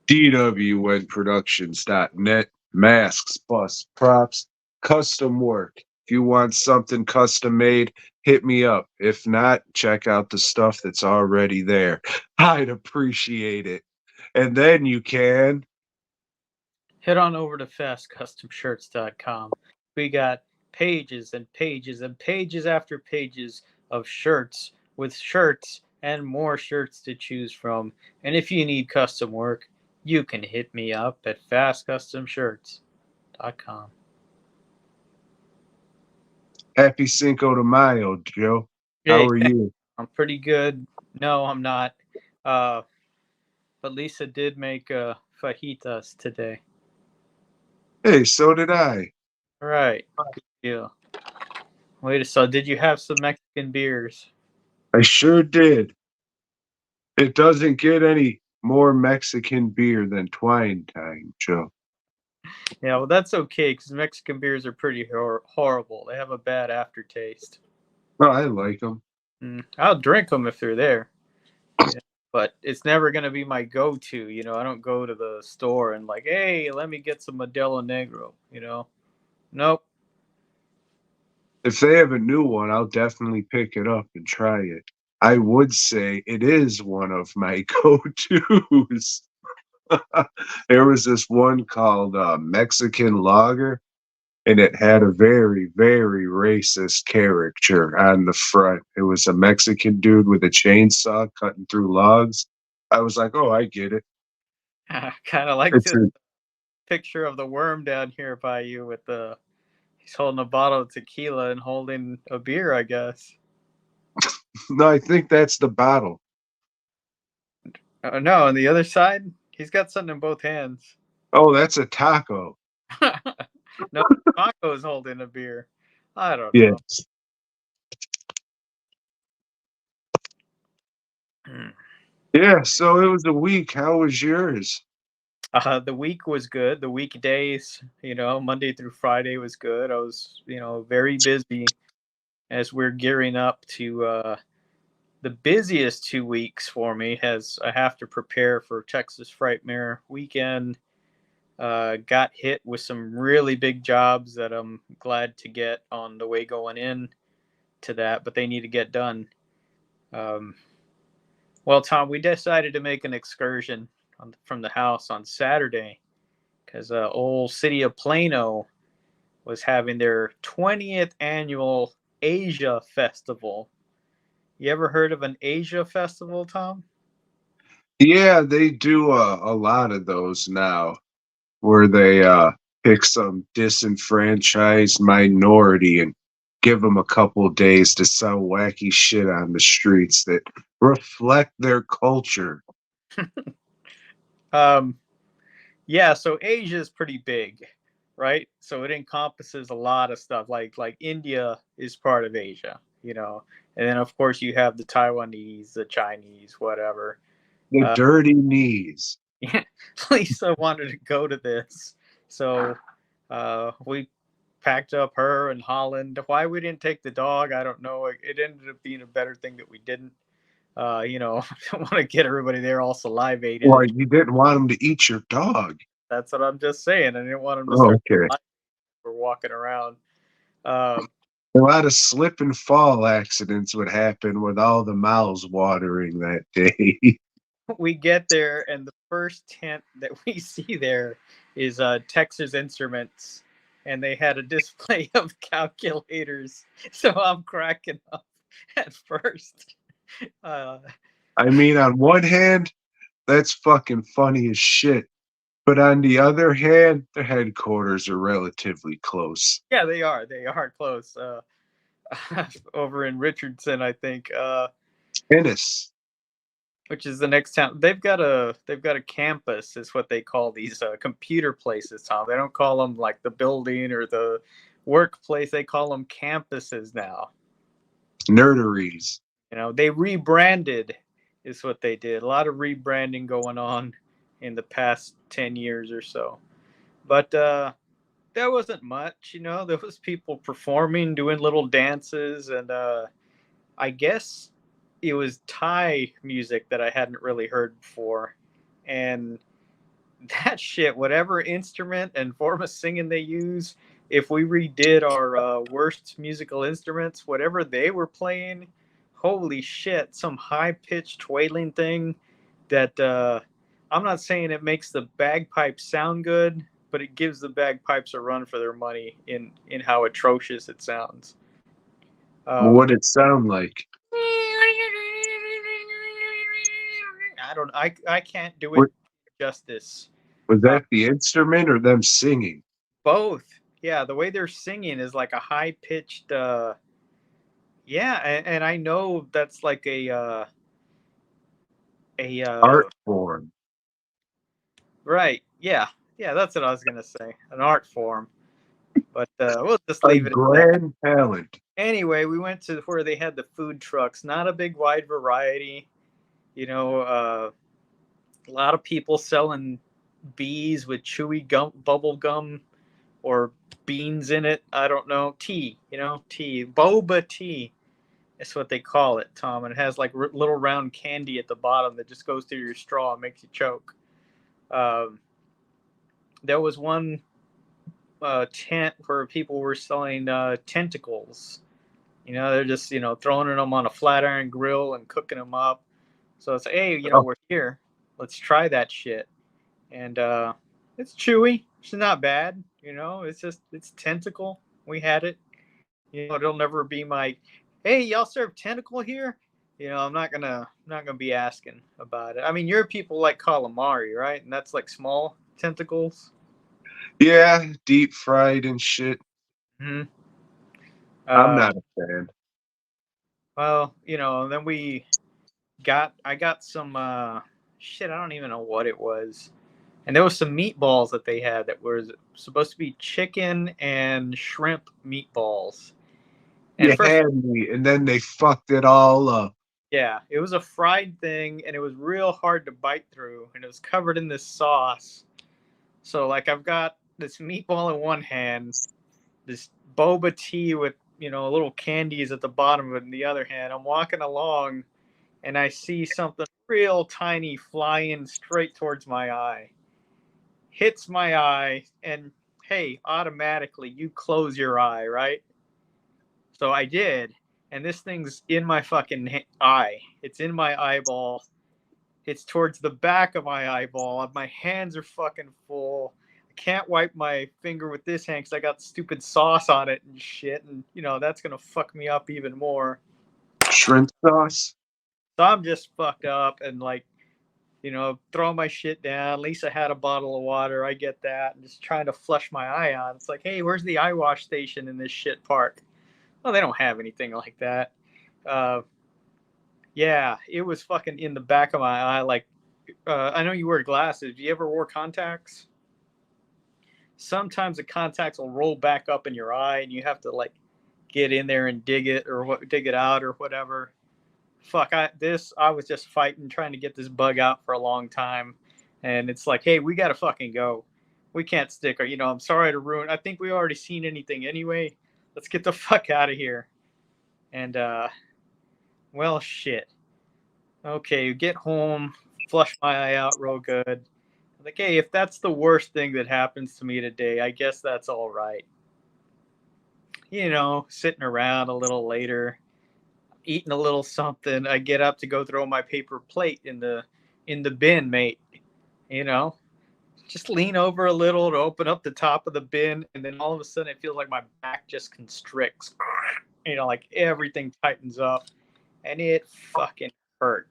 dwnproductions.net. Masks, bus, props, custom work. If you want something custom made, hit me up. If not, check out the stuff that's already there. I'd appreciate it. And then you can. Head on over to fastcustomshirts.com. We got pages and pages and pages after pages of shirts with shirts and more shirts to choose from. And if you need custom work, you can hit me up at fastcustomshirts.com. Happy Cinco de Mayo, Joe. How Hey, are you? I'm pretty good. No, I'm not. Uh, but Lisa did make fajitas today. Hey, so did I. All right. Good deal. Wait a second. Did you have some Mexican beers? I sure did. It doesn't get any more Mexican beer than twine time, Joe. Yeah, well, that's okay because Mexican beers are pretty horrible. They have a bad aftertaste. Oh, I like them. I'll drink them if they're there, yeah, but it's never going to be my go-to. I don't go to the store and like, hey, let me get some Modelo Negro. Nope. If they have a new one, I'll definitely pick it up and try it. I would say it is one of my go-tos. There was this one called Mexican Lager, and it had a very, very racist caricature on the front. It was a Mexican dude with a chainsaw cutting through logs. I was like, oh, I get it. I kind of like It's this a, picture of the worm down here by you with the he's holding a bottle of tequila and holding a beer, I guess. no, I think that's the bottle. Oh no, on the other side, he's got something in both hands. Oh, that's a taco. No, Marco's holding a beer. I don't know. Yes. Yeah, so it was a week. How was yours? The week was good. The weekdays, Monday through Friday was good. I was, very busy as we're gearing up to the busiest 2 weeks for me as I have to prepare for Texas Frightmare weekend. Got hit with some really big jobs that I'm glad to get on the way going in to that, but they need to get done. Um, well, Tom, we decided to make an excursion from the house on Saturday because old city of Plano was having their 20th annual Asia Festival. You ever heard of an Asia Festival, Tom? Yeah, they do a lot of those now where they pick some disenfranchised minority and give them a couple days to sell wacky shit on the streets that reflect their culture. Um, yeah, so Asia is pretty big, right? So it encompasses a lot of stuff. Like India is part of Asia, and then of course you have the Taiwanese, the Chinese, whatever. The Uh, dirty knees. Lisa wanted to go to this, so we packed up her and Holland. Why we didn't take the dog, I don't know. It ended up being a better thing that we didn't. Don't want to get everybody there all salivated, Well, and you didn't want them to eat your dog. that's what I'm just saying. I didn't want them to Oh, start okay. for walking around. Um, A lot of slip and fall accidents would happen with all the mouths watering that day. we get there, and the first tent that we see there is Texas Instruments, and they had a display of calculators. So I'm cracking up at first. Uh, I mean, on one hand, that's fucking funny as shit. But on the other hand, the headquarters are relatively close. yeah, they are. They are close. Over in Richardson, I think. Tennis. Which is the next town. They've got a campus, is what they call these computer places, Tom. They don't call them like the building or the workplace. They call them campuses now. Nerderies. They rebranded, is what they did. A lot of rebranding going on in the past 10 years or so. But there wasn't much. There was people performing, doing little dances, and I guess it was Thai music that I hadn't really heard before, and that shit, whatever instrument and form of singing they use, if we redid our worst musical instruments, whatever they were playing, holy shit, some high pitched wailing thing that I'm not saying it makes the bagpipes sound good, but it gives the bagpipes a run for their money in how atrocious it sounds. What it sound like? I can't do it What, justice. was Uh, that the instrument or them singing? Both. Yeah, the way they're singing is like a high pitched. Yeah, and I know that's like a Art form. right. Yeah, yeah, that's what I was gonna say. An art form, but we'll just A leave it at that. grand talent. Anyway, we went to where they had the food trucks. Not a big wide variety. You know, a lot of people selling bees with chewy gum, bubble gum, or beans in it. I don't know. Tea. You know, tea. Boba tea. That's what they call it, Tom. And it has like little round candy at the bottom that just goes through your straw and makes you choke. Um, there was one tent where people were selling tentacles. You know, they're just throwing them on a flat iron grill and cooking them up. So it's hey, Oh, we're here. Let's try that shit. And it's chewy. It's not bad. It's just it's tentacle. We had it. It'll never be my, hey, y'all serve tentacle here. I'm not gonna be asking about it. I mean, your people like calamari, right? And that's like small tentacles. yeah, deep fried and shit. Hmm. I'm Uh, not a fan. well, and then I got some shit. I don't even know what it was, and there was some meatballs that they had that was supposed to be chicken and shrimp meatballs. And You first, had me, and then they fucked it all up. yeah, it was a fried thing, and it was real hard to bite through, and it was covered in this sauce. So like I've got this meatball in one hand, this boba tea with little candies at the bottom of it in the other hand. I'm walking along, and I see something real tiny flying straight towards my eye. Hits my eye, and hey, automatically you close your eye, right? So I did, and this thing's in my fucking eye. It's in my eyeball. It's towards the back of my eyeball. My hands are fucking full. I can't wipe my finger with this hand because I got stupid sauce on it and shit. And, that's going to fuck me up even more. Shrimp sauce? So I'm just fucked up and, like, throw my shit down. Lisa had a bottle of water. I get that. And just trying to flush my eye out. It's like, hey, where's the eye wash station in this shit park? Well, they don't have anything like that. Uh, yeah, it was fucking in the back of my eye. Like, I know you wear glasses. Do you ever wore contacts? Sometimes the contacts will roll back up in your eye, and you have to like get in there and dig it out or whatever. Fuck, I was just fighting trying to get this bug out for a long time, and it's like, hey, we gotta fucking go. We can't stick. Or I'm sorry to ruin. I think we already seen anything anyway. Let's get the fuck out of here. And well, shit. Okay, get home, flush my eye out real good. Like, hey, if that's the worst thing that happens to me today, I guess that's all right. Sitting around a little later, eating a little something. I get up to go throw my paper plate in the bin, mate. You know, just lean over a little to open up the top of the bin, and then all of a sudden it feels like my back just constricts. Like everything tightens up, and it fucking hurt.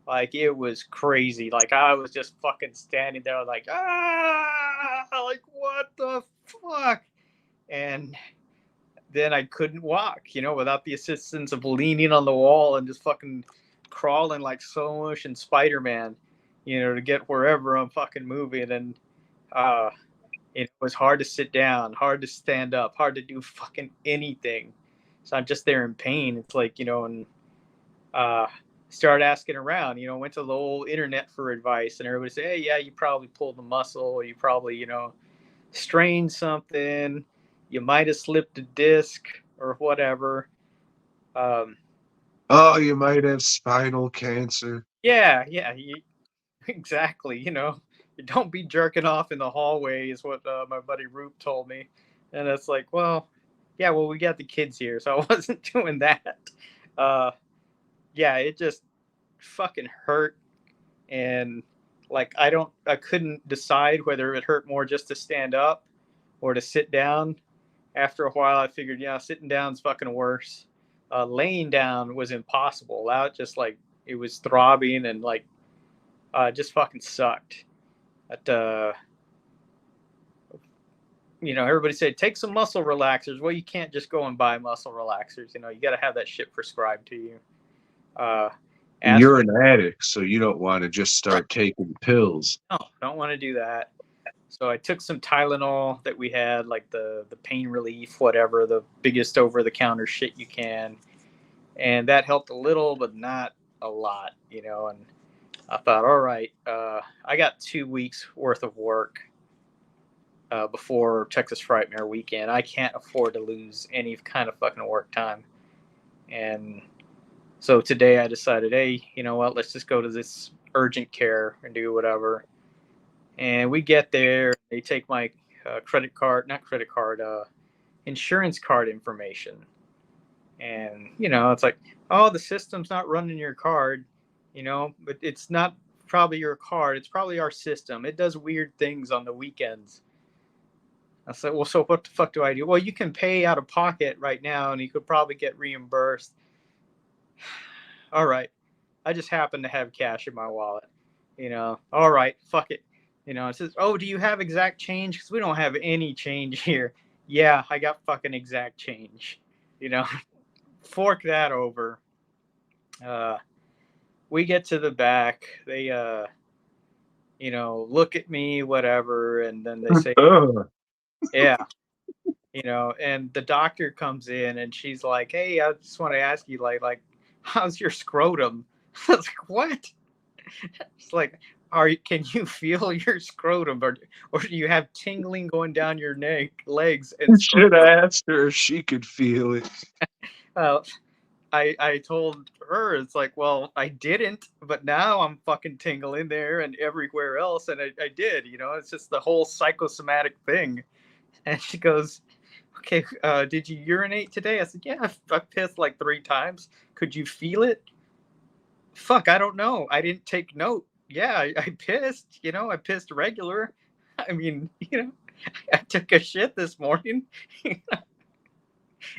Like it was crazy. Like I was just fucking standing there, like like what the fuck, and then I couldn't walk, without the assistance of leaning on the wall and just fucking crawling like so much in Spider Man, to get wherever I'm fucking moving. And uh, it was hard to sit down, hard to stand up, hard to do fucking anything. So I'm just there in pain. It's like, and uh, started asking around, went to the whole internet for advice, and everybody said, hey, yeah, you probably pulled the muscle, or you probably, strained something, you might have slipped a disc or whatever. Um, Oh, you might have spinal cancer. yeah, exactly. don't be jerking off in the hallway is what my buddy Roop told me. And it's like, well, yeah, well, we got the kids here, so I wasn't doing that. Uh, yeah, it just fucking hurt. And like, I couldn't decide whether it hurt more just to stand up or to sit down. After a while, I figured, yeah, sitting down's fucking worse. Laying down was impossible. That just like, it was throbbing and like, just fucking sucked. But, everybody said take some muscle relaxers. Well, you can't just go and buy muscle relaxers. You got to have that shit prescribed to you. You're an addict, so you don't want to just start taking pills. No, don't want to do that. So I took some Tylenol that we had, like the pain relief, whatever, the biggest over-the-counter shit you can. And that helped a little, but not a lot, and I thought, all right, I got 2 weeks worth of work before Texas Frightmare weekend. I can't afford to lose any kind of fucking work time. And so today I decided, hey, you know what, let's just go to this urgent care and do whatever. And we get there, they take my insurance card information. And, it's like, oh, the system's not running your card, but it's not probably your card. It's probably our system. It does weird things on the weekends. I said, well, so what the fuck do I do? Well, you can pay out of pocket right now and you could probably get reimbursed. All right. I just happen to have cash in my wallet, all right, fuck it. It says, oh, do you have exact change? Because we don't have any change here. Yeah, I got fucking exact change, fork that over. We get to the back. They, look at me, whatever. And then they say, yeah, and the doctor comes in and she's like, hey, I just want to ask you, like, how's your scrotum? I was like, what? It's like, can you feel your scrotum, or do you have tingling going down your legs? And should have asked her if she could feel it. I told her, it's like, well, I didn't, but now I'm fucking tingling there and everywhere else, and I did. It's just the whole psychosomatic thing. And she goes, okay, did you urinate today? I said, yeah, I pissed like 3 times. Could you feel it? Fuck, I don't know. I didn't take note. Yeah, I pissed. I pissed regular. I mean, I took a shit this morning.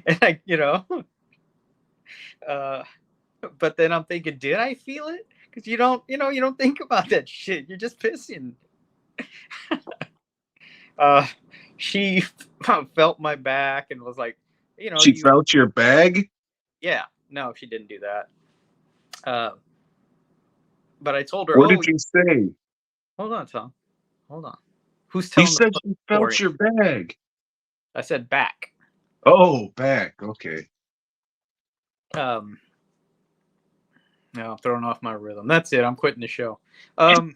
And but then I'm thinking, did I feel it? Because you don't think about that shit. You're just pissing. She felt my back and was like, she felt your bag? Yeah, no, she didn't do that. But I told her, what did you say? Hold on, Tom. Hold on. Who's telling He said she felt your bag. I said back. Oh, back. Okay. No, I'm throwing off my rhythm. That's it. I'm quitting the show. Now,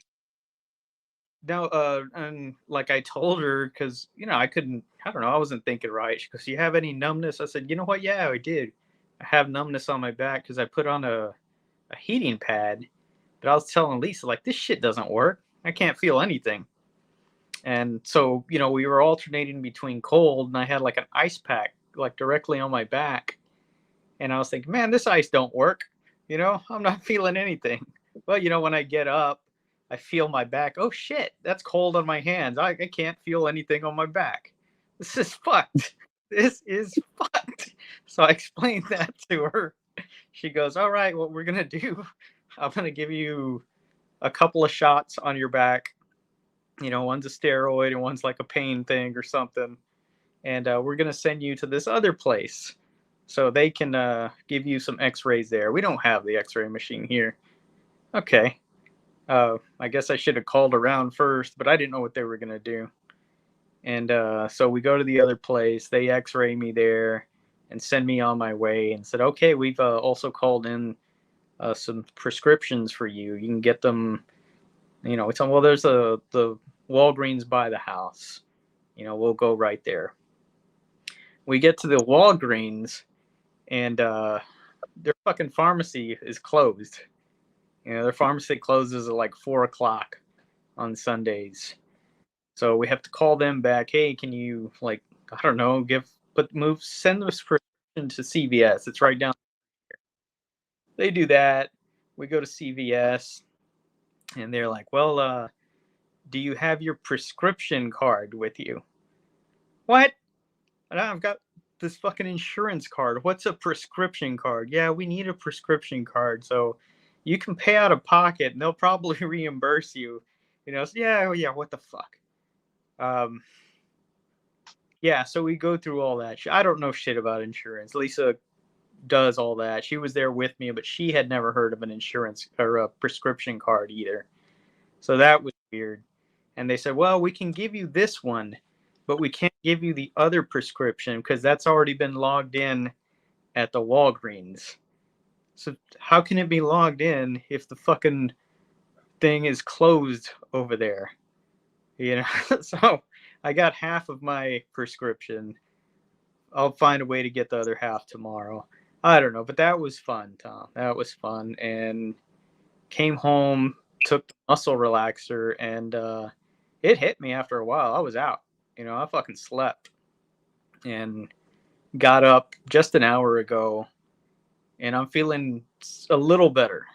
and like I told her, because, I don't know, I wasn't thinking right. She goes, do you have any numbness? I said, you know what? Yeah, I did. I have numbness on my back because I put on a heating pad. But I was telling Lisa, like, this shit doesn't work. I can't feel anything. And so, we were alternating between cold, and I had like an ice pack, like directly on my back. And I was thinking, man, this ice don't work. I'm not feeling anything. Well, when I get up, I feel my back. Oh, shit, that's cold on my hands. I can't feel anything on my back. This is fucked. This is fucked. So I explained that to her. She goes, all right, what we're going to do, I'm going to give you a couple of shots on your back. One's a steroid and one's like a pain thing or something. And we're going to send you to this other place so they can give you some x-rays there. We don't have the x-ray machine here. Okay. I guess I should have called around first, but I didn't know what they were going to do. And so we go to the other place. They x-ray me there and send me on my way and said, okay, we've also called in some prescriptions for you. You can get them, we told them, well, there's the Walgreens by the house. We'll go right there. We get to the Walgreens and their fucking pharmacy is closed. Their pharmacy closes at like 4:00. on Sundays. So we have to call them back. Hey, can you, like, I don't know, send this prescription to CVS. It's right down. They do that. We go to CVS, and they're like, well, do you have your prescription card with you? What? I've got this fucking insurance card. What's a prescription card? Yeah, we need a prescription card. So you can pay out of pocket and they'll probably reimburse you. So yeah, what the fuck? Yeah, so we go through all that. I don't know shit about insurance. Lisa does all that. She was there with me, but she had never heard of an insurance or a prescription card either. So that was weird. And they said, well, we can give you this one, but we can't give you the other prescription because that's already been logged in at the Walgreens. So how can it be logged in if the fucking thing is closed over there? So I got half of my prescription. I'll find a way to get the other half tomorrow. I don't know, but that was fun, Tom. That was fun. And came home, took the muscle relaxer, and it hit me after a while. I was out. I fucking slept and got up just an hour ago, and I'm feeling a little better.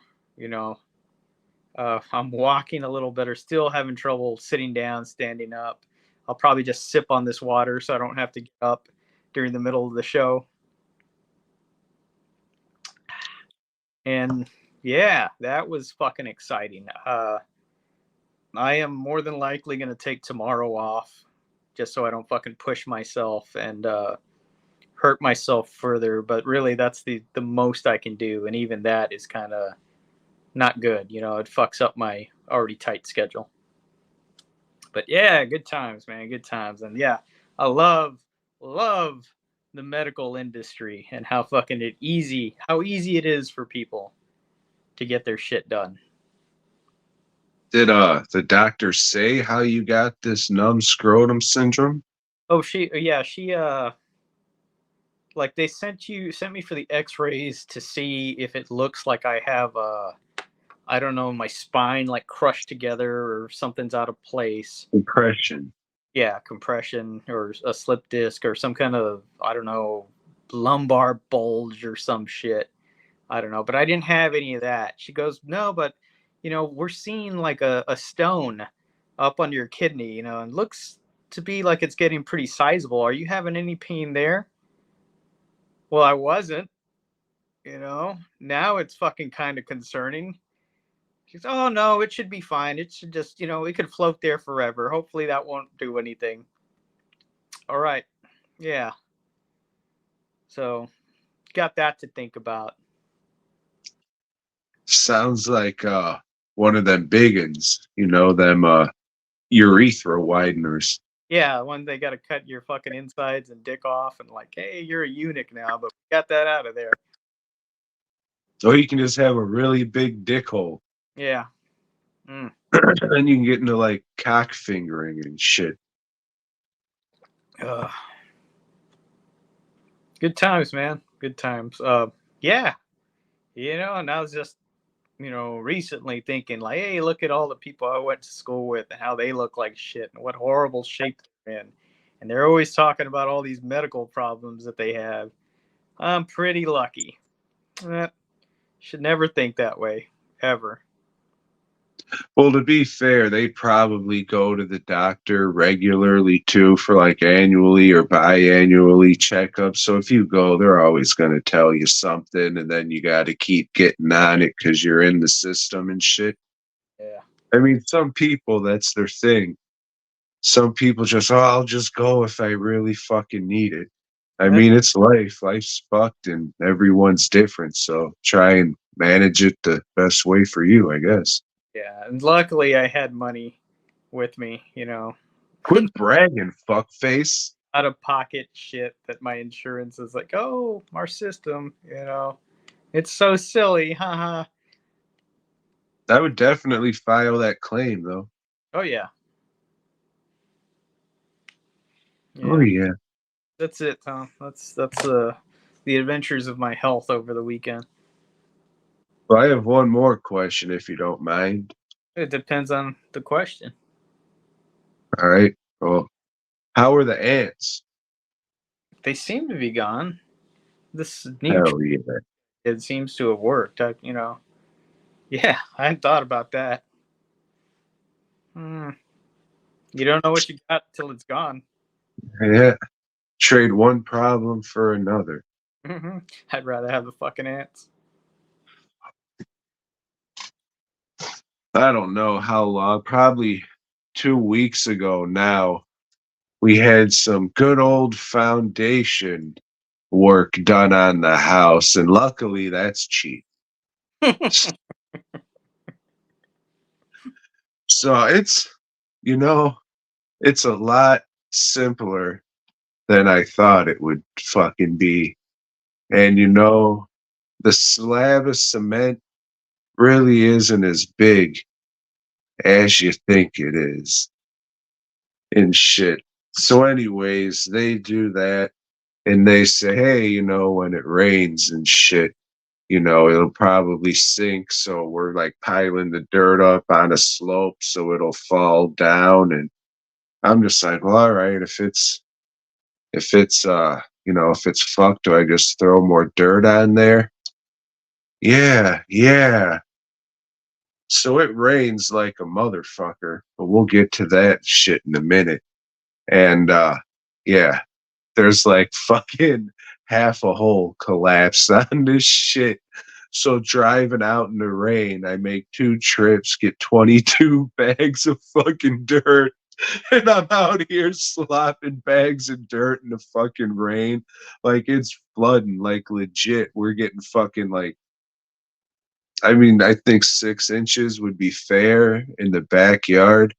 I'm walking a little better, still having trouble sitting down, standing up. I'll probably just sip on this water so I don't have to get up during the middle of the show. And yeah, that was fucking exciting. I am more than likely going to take tomorrow off just so I don't fucking push myself and hurt myself further. But really, that's the most I can do. And even that is kind of not good. It fucks up my already tight schedule. But yeah, good times, man. Good times. And yeah, I love the medical industry and how easy it is for people to get their shit done. Did the doctor say how you got this numb scrotum syndrome? Oh, she like they sent me for the x-rays to see if it looks like I have I don't know, my spine like crushed together or something's out of place. Compression. Yeah, compression or a slip disc or some kind of, I don't know, lumbar bulge or some shit. I don't know, but I didn't have any of that. She goes, no, but we're seeing like a stone up under your kidney, and looks to be like it's getting pretty sizable. Are you having any pain there? Well, I wasn't, now it's fucking kind of concerning. She's, oh no, it should be fine. It should just, it could float there forever. Hopefully that won't do anything. All right. Yeah. So got that to think about. Sounds like one of them big uns, them urethra wideners. Yeah, when they got to cut your fucking insides and dick off and like, hey, you're a eunuch now, but we got that out of there. Or you can just have a really big dick hole. Yeah. Then you can get into like cock fingering and shit. Good times, man. Good times. Yeah. And I was just, recently thinking like, hey, look at all the people I went to school with and how they look like shit and what horrible shape they're in. And they're always talking about all these medical problems that they have. I'm pretty lucky. Should never think that way, ever. Well, to be fair, they probably go to the doctor regularly too for like annually or biannually checkups. So if you go, they're always going to tell you something, and then you got to keep getting on it because you're in the system and shit. Yeah. I mean, some people, that's their thing. Some people just, oh, I'll just go if I really fucking need it. I mean, it's life. Life's fucked and everyone's different. So try and manage it the best way for you, I guess. Yeah. And luckily I had money with me, Quit bragging, fuckface. Out of pocket shit that my insurance is like, oh, our system, it's so silly, haha. I would definitely file that claim, though. Oh yeah. Oh yeah. That's it, Tom. That's the adventures of my health over the weekend. Well, I have one more question, if you don't mind. It depends on the question. All right. Well, how are the ants? They seem to be gone. This new Hell yeah. it seems to have worked. Yeah, I hadn't thought about that. Hmm. You don't know what you got till it's gone. Yeah. Trade one problem for another. I'd rather have the fucking ants. I don't know how long, probably 2 weeks ago now, we had some good old foundation work done on the house, and luckily that's cheap. So you know, it's a lot simpler than I thought it would fucking be. And the slab of cement really isn't as big as you think it is and shit. So, anyways, they do that and they say, hey, when it rains and shit, it'll probably sink. So we're like piling the dirt up on a slope so it'll fall down. And I'm just like, well, all right, if it's fucked, do I just throw more dirt on there? Yeah, yeah. So it rains like a motherfucker, but we'll get to that shit in a minute. And yeah, there's like fucking half a hole collapsed on this shit. So driving out in the rain, I make 2 trips, get 22 bags of fucking dirt, and I'm out here slopping bags of dirt in the fucking rain. Like it's flooding, like legit. We're getting fucking like, I mean, I think 6 inches would be fair in the backyard.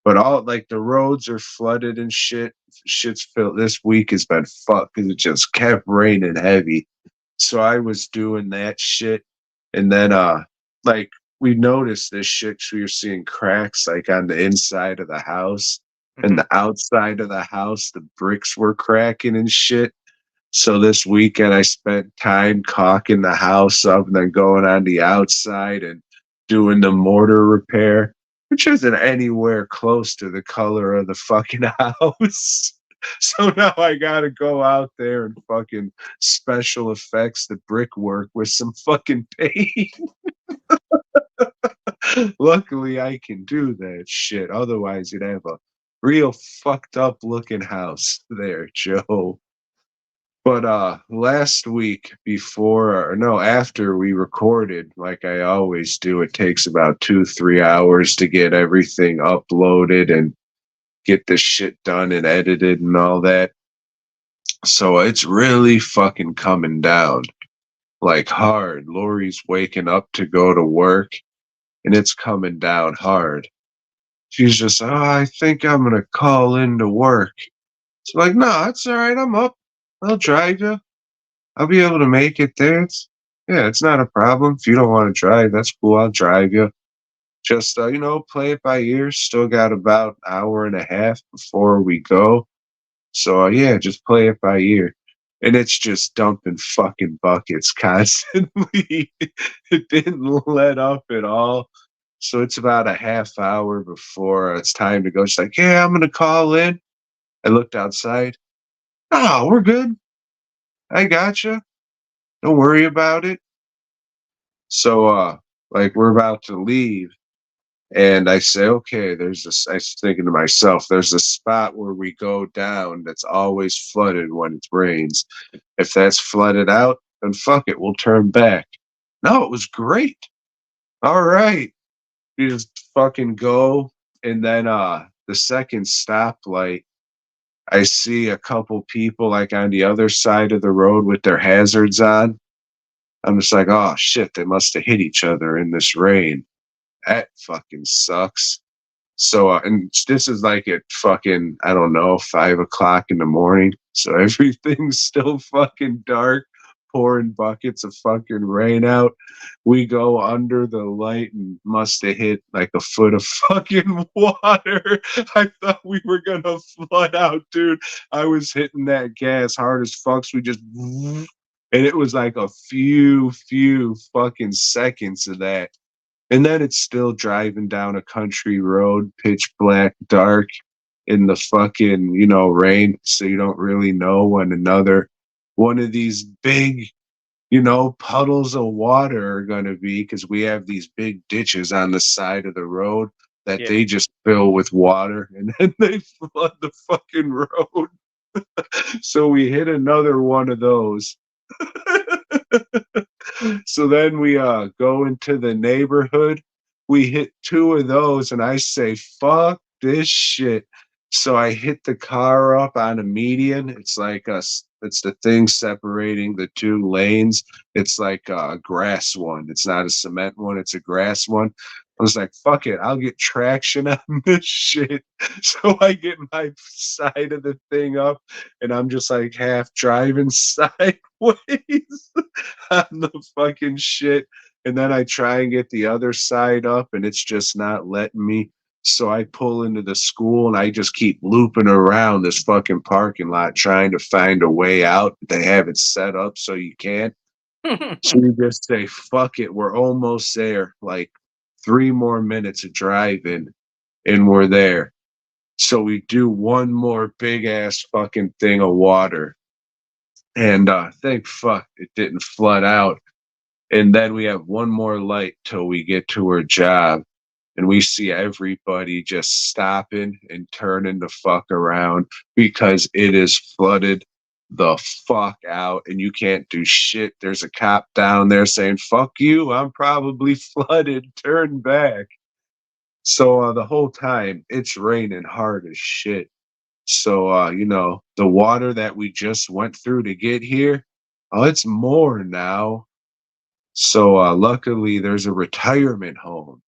But all like the roads are flooded and shit. Shit's filled. This week has been fucked because it just kept raining heavy. So I was doing that shit, and then like we noticed this shit. 'Cause we were seeing cracks like on the inside of the house, and Mhm. the outside of the house, the bricks were cracking and shit. So this weekend I spent time caulking the house up and then going on the outside and doing the mortar repair, which isn't anywhere close to the color of the fucking house. So now I gotta go out there and fucking special effects the brickwork with some fucking paint. Luckily I can do that shit. Otherwise you'd have a real fucked up looking house there, Joe. But last week before or no, after we recorded, like I always do, it takes about 2, 3 hours to get everything uploaded and get the shit done and edited and all that. So it's really fucking coming down like hard. Lori's waking up to go to work and it's coming down hard. She's just, oh, I think I'm gonna call in to work. It's like, no, it's all right. I'm up. I'll drive you. I'll be able to make it there. It's not a problem. If you don't want to drive, that's cool. I'll drive you. Just play it by ear. Still got about an hour and a half before we go. So yeah, just play it by ear. And it's just dumping fucking buckets constantly. It didn't let up at all. So it's about a half hour before it's time to go. She's like, yeah, I'm gonna call in. I looked outside. Oh, we're good. I gotcha. Don't worry about it. So, like we're about to leave, and I say, okay, there's this. I was thinking to myself, there's a spot where we go down that's always flooded when it rains. If that's flooded out, then fuck it, we'll turn back. No, it was great. All right, you just fucking go, and then the second stoplight, I see a couple people like on the other side of the road with their hazards on. I'm just like, oh shit, they must have hit each other in this rain. That fucking sucks. So, and this is like at fucking, I don't know, 5 o'clock in the morning. So everything's still fucking dark, pouring buckets of fucking rain out. We go under the light and must have hit like a foot of fucking water. I thought we were gonna flood out, dude. I was hitting that gas hard as fuck. So we just, and it was like a few fucking seconds of that. And then it's still driving down a country road, pitch black, dark, in the fucking, rain. So you don't really know when another one of these big, puddles of water are going to be, because we have these big ditches on the side of the road that Yeah. they just fill with water and then they flood the fucking road. So we hit another one of those. So then we go into the neighborhood. We hit two of those, and I say, "Fuck this shit." So I hit the car up on a median. It's like it's the thing separating the two lanes. It's like a grass one. It's not a cement one. It's a grass one. I was like, "Fuck it, I'll get traction on this shit." So I get my side of the thing up, and I'm just like half driving sideways on the fucking shit. And then I try and get the other side up, and it's just not letting me. So I pull into the school and I just keep looping around this fucking parking lot trying to find a way out. They have it set up so you can't. So we just say, fuck it, we're almost there. Like 3 more minutes of driving and we're there. So we do one more big ass fucking thing of water. And thank fuck it didn't flood out. And then we have one more light till we get to her job. And we see everybody just stopping and turning the fuck around because it is flooded the fuck out and you can't do shit. There's a cop down there saying, "Fuck you, I'm probably flooded, turn back." So the whole time it's raining hard as shit. So, the water that we just went through to get here, oh, it's more now. So, luckily, there's a retirement home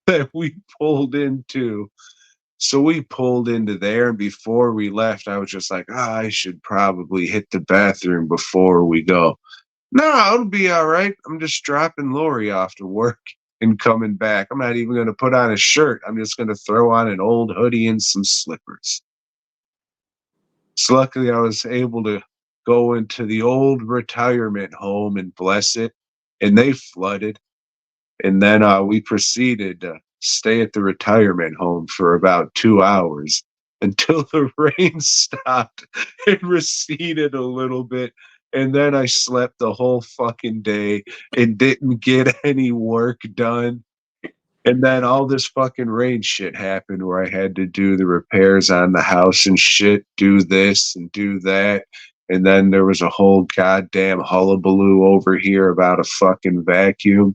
that we pulled into. So we pulled into there, and before we left, I was just like, I should probably hit the bathroom before we go. No, it'll be all right. I'm just dropping Lori off to work and coming back. I'm not even going to put on a shirt. I'm just going to throw on an old hoodie and some slippers. So luckily, I was able to go into the old retirement home and bless it, and they flooded. And then we proceeded to stay at the retirement home for about 2 hours until the rain stopped and receded a little bit. And then I slept the whole fucking day and didn't get any work done. And then all this fucking rain shit happened where I had to do the repairs on the house and shit, do this and do that. And then there was a whole goddamn hullabaloo over here about a fucking vacuum.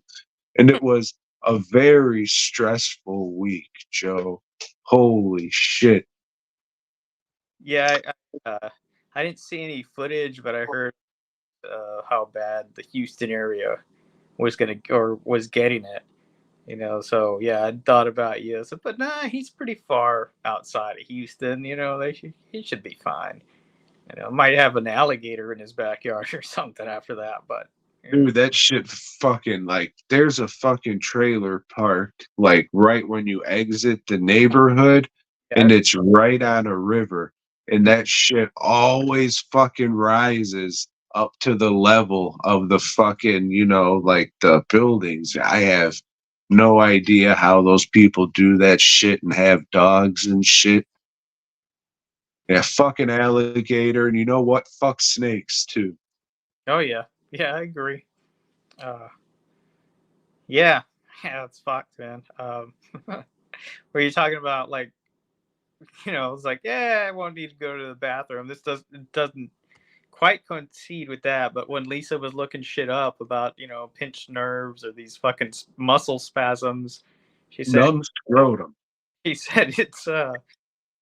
And it was a very stressful week, Joe. Holy shit. Yeah, I didn't see any footage, but I heard how bad the Houston area was gonna or was getting it. So yeah, I thought about you. So, but nah, he's pretty far outside of Houston. He should be fine. Might have an alligator in his backyard or something after that, but Dude, that shit fucking like there's a fucking trailer park like right when you exit the neighborhood yeah, and it's right on a river and that shit always fucking rises up to the level of the fucking, like the buildings. I have no idea how those people do that shit and have dogs and shit. Yeah, fucking alligator and you know what? Fuck snakes too. oh yeah, I agree. Uh, yeah, yeah, it's fucked, man. Were you talking about like it's like, yeah, I won't need to go to the bathroom. This doesn't quite concede with that. But when Lisa was looking shit up about pinched nerves or these fucking muscle spasms, she said Numb scrotum. she said it's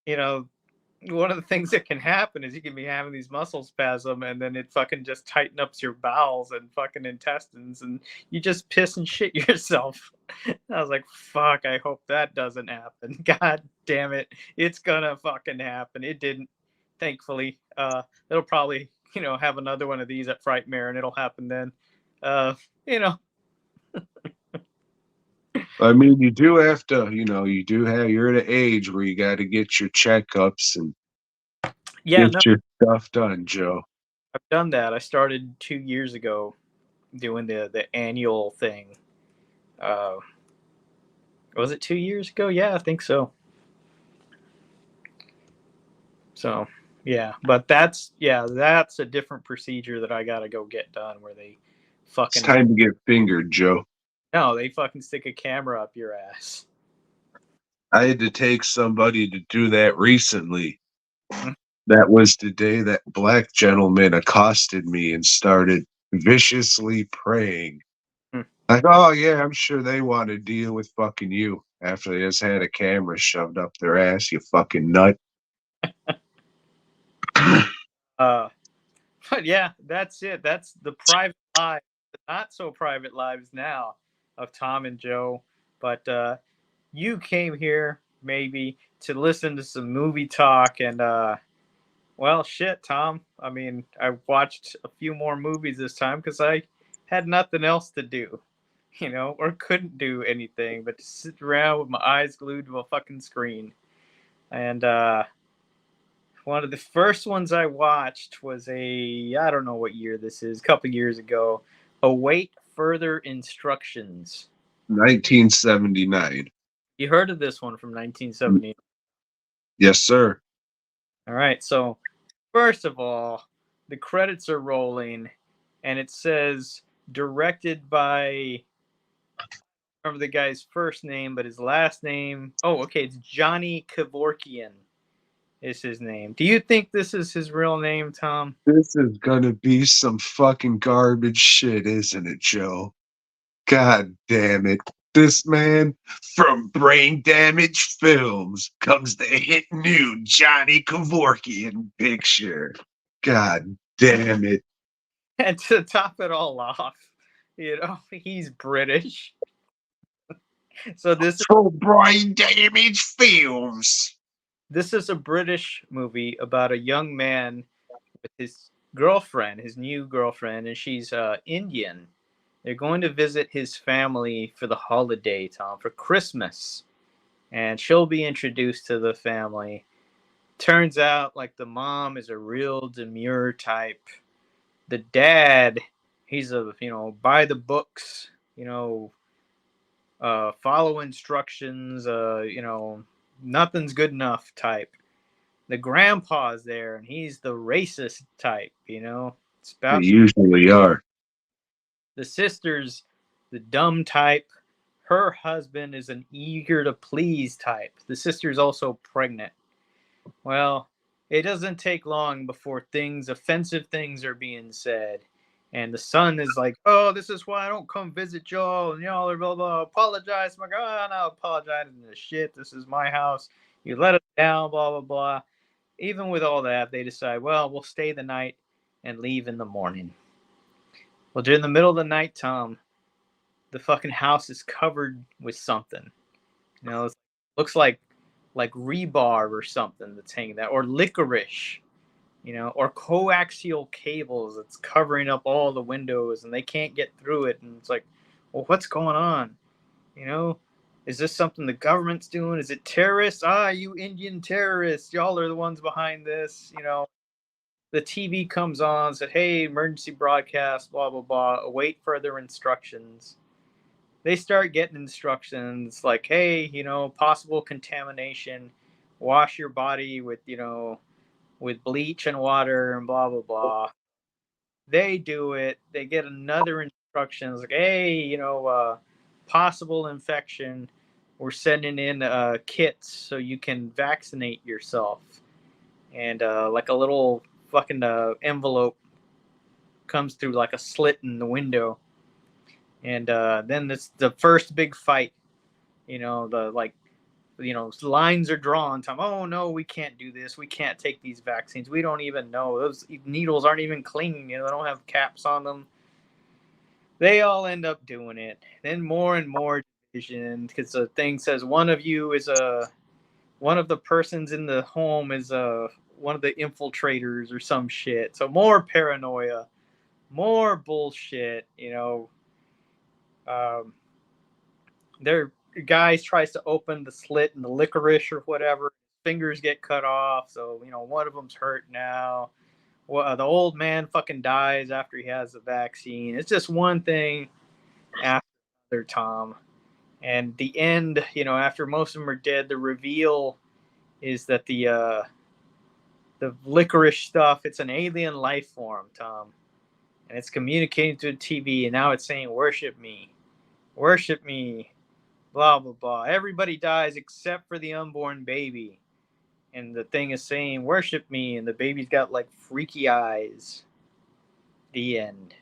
you know one of the things that can happen is you can be having these muscle spasm and then it fucking just tighten up your bowels and fucking intestines and you just piss and shit yourself. I was like, fuck, I hope that doesn't happen. God damn it. It's gonna fucking happen. It didn't, thankfully. It'll probably, have another one of these at Frightmare and it'll happen then. Uh, you know, I mean, you do have to, you're at an age where you got to get your checkups and yeah, no, get your stuff done, Joe. I've done that. I started 2 years ago doing the annual thing. Was it 2 years ago? Yeah, I think so. So yeah, but that's a different procedure that I gotta go get done where they It's fucking time to get fingered, Joe. no, they fucking stick a camera up your ass. I had to take somebody to do that recently. Mm. That was the day that black gentleman accosted me and started viciously praying. Mm. Like, oh yeah, I'm sure they want to deal with fucking you after they just had a camera shoved up their ass, you fucking nut. Uh, but yeah, that's it. That's the private lives, the not so private lives now of Tom and Joe. But you came here maybe to listen to some movie talk and well, shit, Tom. I mean, I watched a few more movies this time because I had nothing else to do, or couldn't do anything but just sit around with my eyes glued to a fucking screen. And one of the first ones I watched was I don't know what year this is, a couple years ago. Await further instructions. 1979. You heard of this one from 1970? Yes, sir. All right, so first of all, the credits are rolling, and it says directed by, I remember the guy's first name, but his last name. Oh, okay, it's Johnny Kevorkian is his name. Do you think this is his real name, Tom? This is gonna be some fucking garbage shit, isn't it, Joe? God damn it. This man from Brain Damage Films comes the hit new Johnny Kevorkian picture. God damn it. And to top it all off, he's British. So From Brain Damage Films. this is a British movie about a young man with his girlfriend, his new girlfriend, and she's Indian. They're going to visit his family for the holiday, Tom, for Christmas. And she'll be introduced to the family. Turns out, like, the mom is a real demure type. The dad, he's by the books, follow instructions, nothing's good enough type. The grandpa's there, and he's the racist type. It's They about usually are. the sister's the dumb type. Her husband is an eager to please type. The sister's also pregnant. Well, it doesn't take long before offensive things are being said. And the son is like, oh, this is why I don't come visit y'all. And y'all are blah, blah, apologize. I'm like, oh, I'm not apologizing to shit. This is my house. You let us down, blah, blah, blah. Even with all that, they decide, well, we'll stay the night and leave in the morning. Well, during the middle of the night, Tom, the fucking house is covered with something. It looks like rebar or something that's hanging there, or licorice, or coaxial cables that's covering up all the windows, and they can't get through it. And it's like, well, what's going on? You know, is this something the government's doing? Is it terrorists? You Indian terrorists! Y'all are the ones behind this. The TV comes on, said, "Hey, emergency broadcast, blah blah blah. Await further instructions." They start getting instructions like, "Hey, possible contamination. Wash your body with bleach and water and blah blah blah." They do it. They get another instructions like, "Hey, possible infection. We're sending in kits so you can vaccinate yourself." And like a little fucking envelope comes through like a slit in the window, and then it's the first big fight. The like lines are drawn. Time, oh no, we can't do this. We can't take these vaccines. We don't even know. Those needles aren't even clean. They don't have caps on them. They all end up doing it. Then more and more division because the thing says one of the persons in the home is one of the infiltrators or some shit. So more paranoia, more bullshit. Um, their guys tries to open the slit in the licorice or whatever. Fingers get cut off, so one of them's hurt now. Well, the old man fucking dies after he has the vaccine. It's just one thing after another, Tom. And the end, after most of them are dead, the reveal is that the licorice stuff, it's an alien life form, Tom, and it's communicating to the TV, and now it's saying, worship me, blah blah blah. Everybody dies except for the unborn baby, and the thing is saying, worship me, and the baby's got like freaky eyes. The end.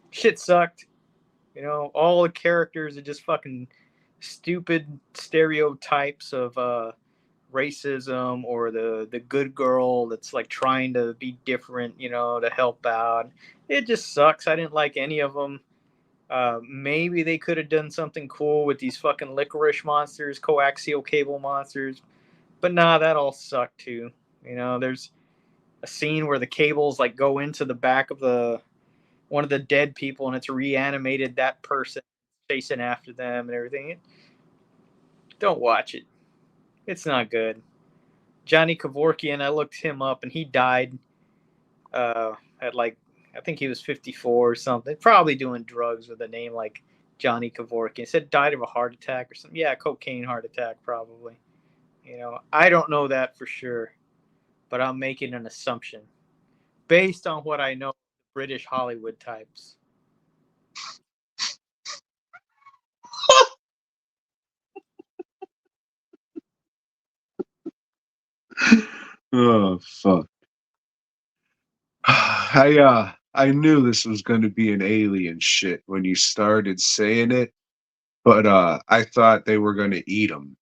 Shit sucked. All the characters are just fucking stupid stereotypes of racism, or the good girl that's like trying to be different, to help out. It just sucks. I didn't like any of them. Maybe they could have done something cool with these fucking licorice monsters, coaxial cable monsters, but nah, that all sucked too. There's a scene where the cables like go into the back of the one of the dead people, and it's reanimated that person chasing after them and everything. Don't watch it. It's not good. Johnny Kevorkian, I looked him up, and he died at like, I think he was 54 or something. Probably doing drugs with a name like Johnny Kevorkian. He said died of a heart attack or something. Yeah, cocaine heart attack probably. I don't know that for sure, but I'm making an assumption based on what I know of British Hollywood types. Oh fuck. I knew this was gonna be an alien shit when you started saying it, but I thought they were gonna eat them.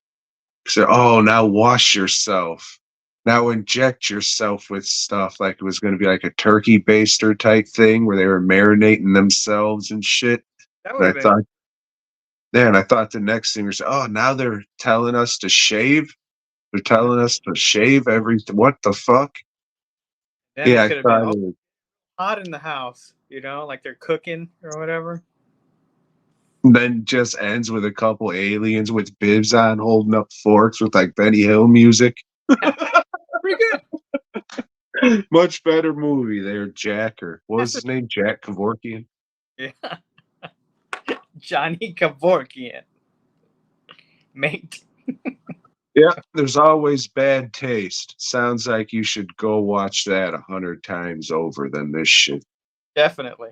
So, oh, now wash yourself. Now inject yourself with stuff, like it was gonna be like a turkey baster type thing where they were marinating themselves and shit. That And would I have been. thought, man, I thought the next thing was, oh, now they're telling us to shave. They're telling us to shave every. What the fuck? Then it Yeah, I could have been thought it was. hot in the house, like they're cooking or whatever. Then just ends with a couple aliens with bibs on holding up forks with like Benny Hill music. Pretty good. Much better movie there, Jacker. What was That's a, his name? Jack Kevorkian? yeah. Johnny Kevorkian, mate. Yeah, there's always bad taste. Sounds like you should go watch that 100 times over than this shit. Definitely.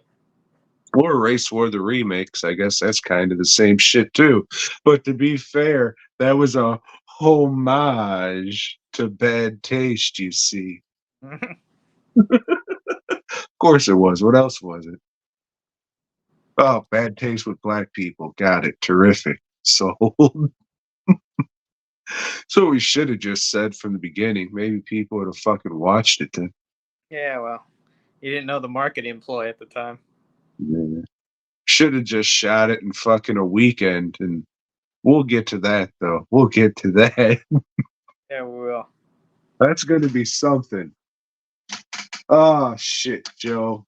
Or Race War the remakes. I guess that's kind of the same shit too. But to be fair, that was a homage to bad taste, you see. Of course it was. What else was it? Oh, bad taste with black people. Got it. Terrific. So, so we should have just said from the beginning. Maybe people would have fucking watched it then. Yeah, well, you didn't know the marketing ploy at the time. Yeah. Should have just shot it in fucking a weekend, and we'll get to that though. We'll get to that. Yeah, we will. That's going to be something. Oh shit, Joe.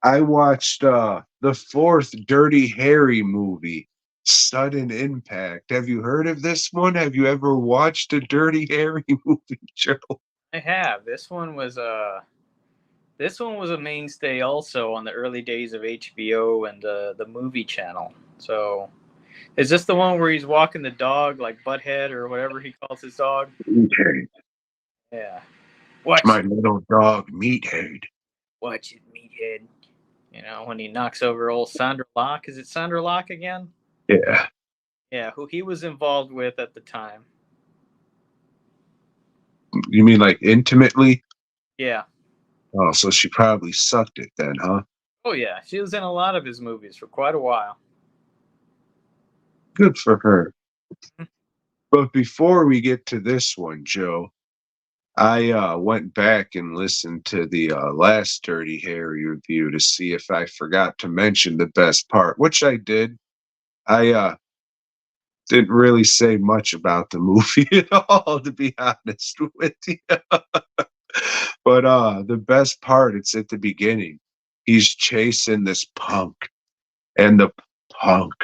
I watched the fourth Dirty Harry movie, Sudden Impact. Have you heard of this one? Have you ever watched a Dirty Harry movie, Joe? I have. This one was a mainstay also on the early days of HBO and the movie channel. So, is this the one where he's walking the dog like Butthead or whatever he calls his dog? Okay. Yeah. It's Watch my it, little dog, Meathead. watch it, meathead. When he knocks over old Sandra Locke. Is it Sandra Locke again? Yeah. Yeah, who he was involved with at the time. You mean like intimately? Yeah. Oh, so she probably sucked it then, huh? Oh yeah, she was in a lot of his movies for quite a while. Good for her. But before we get to this one, Joe, I went back and listened to the last Dirty Harry review to see if I forgot to mention the best part, which I did. I didn't really say much about the movie at all, to be honest with you. But the best part, it's at the beginning. He's chasing this punk, and the punk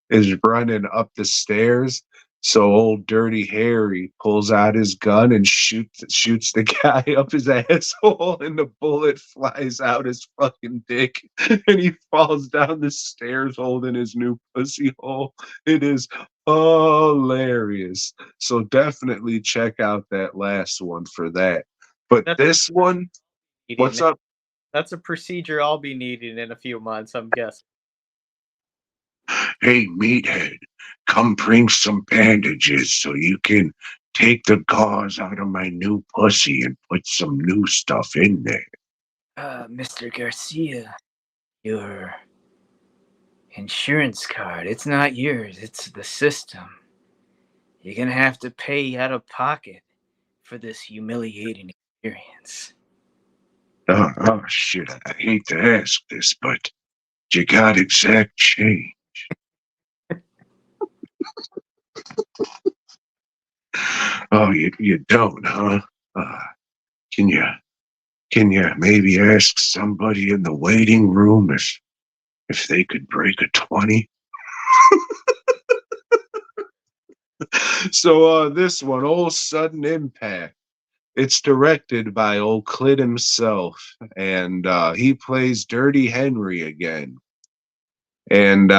is running up the stairs. So old Dirty Harry pulls out his gun and shoots the guy up his asshole, and the bullet flies out his fucking dick, and he falls down the stairs holding his new pussy hole. It is hilarious. So definitely check out that last one for that. But That's this one, needing. what's up? That's a procedure I'll be needing in a few months, I'm guessing. Hey, meathead, come bring some bandages so you can take the gauze out of my new pussy and put some new stuff in there. Mr. Garcia, your insurance card, it's not yours, it's the system. You're gonna have to pay out of pocket for this humiliating experience. Oh, shit, I hate to ask this, but you got exact change. Oh, you don't, huh? Uh, can you can you maybe ask somebody in the waiting room if they could break a 20? So this one, old sudden impact. It's directed by old Clit himself, and he plays Dirty Henry again. And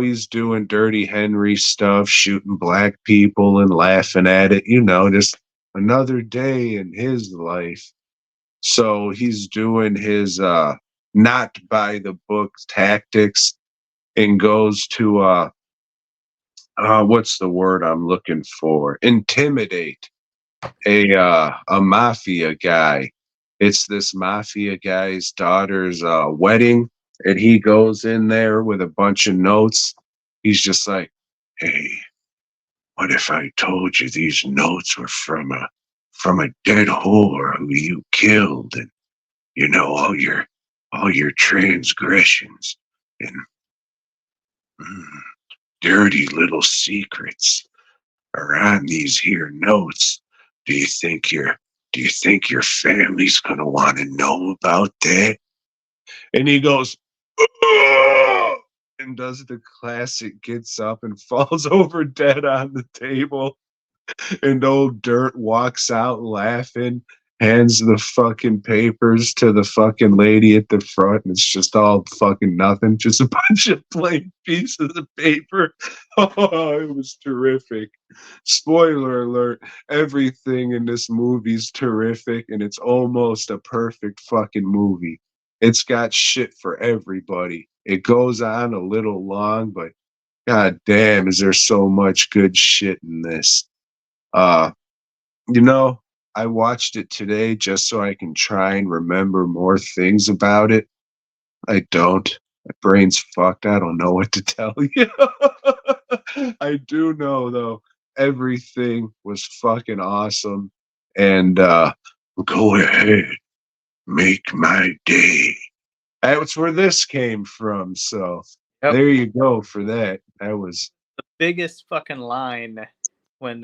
he's doing Dirty Henry stuff, shooting black people and laughing at it. Just another day in his life. So he's doing his not by the book tactics and goes to what's the word I'm looking for? Intimidate a mafia guy. It's this mafia guy's daughter's wedding, and he goes in there with a bunch of notes. He's just like, "Hey, what if I told you these notes were from a dead whore who you killed, and all your transgressions and mm, dirty little secrets are on these here notes. Do you think your do you think your family's gonna want to know about that?" And he goes, "Ugh," and does the classic, gets up and falls over dead on the table. And old Dirt walks out laughing, hands the fucking papers to the fucking lady at the front, and it's just all fucking nothing, just a bunch of blank pieces of paper. Oh, it was terrific. Spoiler alert, everything in this movie's terrific, and it's almost a perfect fucking movie. It's got shit for everybody. It goes on a little long, but god damn, is there so much good shit in this. Uh, you know, I watched it today just so I can try and remember more things about it. I don't. My brain's fucked. I don't know what to tell you. I do know though, everything was fucking awesome. And go ahead, make my day. That's where this came from. So Yep. there you go for that. That was Biggest fucking line when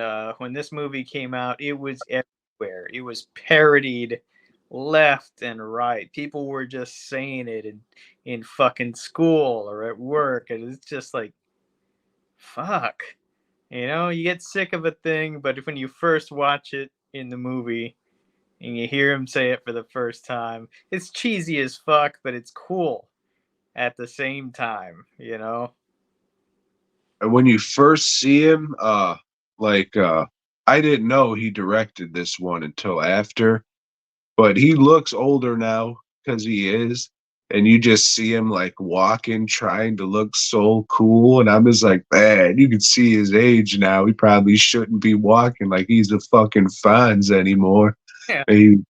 this movie came out, it was everywhere. It was parodied left and right. People were just saying it in fucking school or at work, and it's just like, fuck. You get sick of a thing, but when you first watch it in the movie and you hear him say it for the first time, it's cheesy as fuck, but it's cool at the same time. and when you first see him, like I didn't know he directed this one until after, but he looks older now because he is. And you just see him like walking, trying to look so cool. And I'm just like, man, you can see his age now. He probably shouldn't be walking like he's the fucking Fonz anymore. Yeah. And,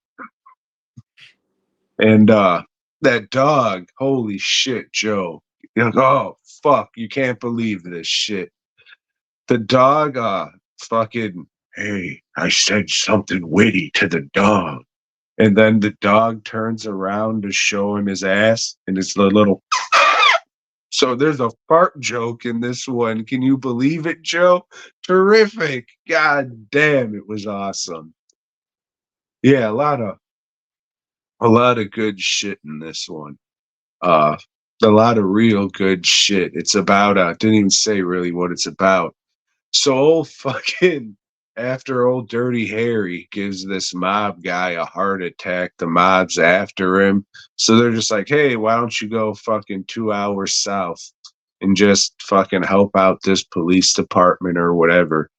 that dog, holy shit, Joe. You're like, oh, fuck, you can't believe this shit. The dog, fucking, hey, I said something witty to the dog. And then the dog turns around to show him his ass, and it's the little. So there's a fart joke in this one. Can you believe it, Joe? Terrific. God damn, it was awesome. Yeah, a lot of good shit in this one. Uh a lot of real good shit. It's about didn't even say really what it's about. So old fucking after old Dirty Harry gives this mob guy a heart attack, the mob's after him. So they're just like, hey, why don't you go fucking 2 hours south and just fucking help out this police department or whatever.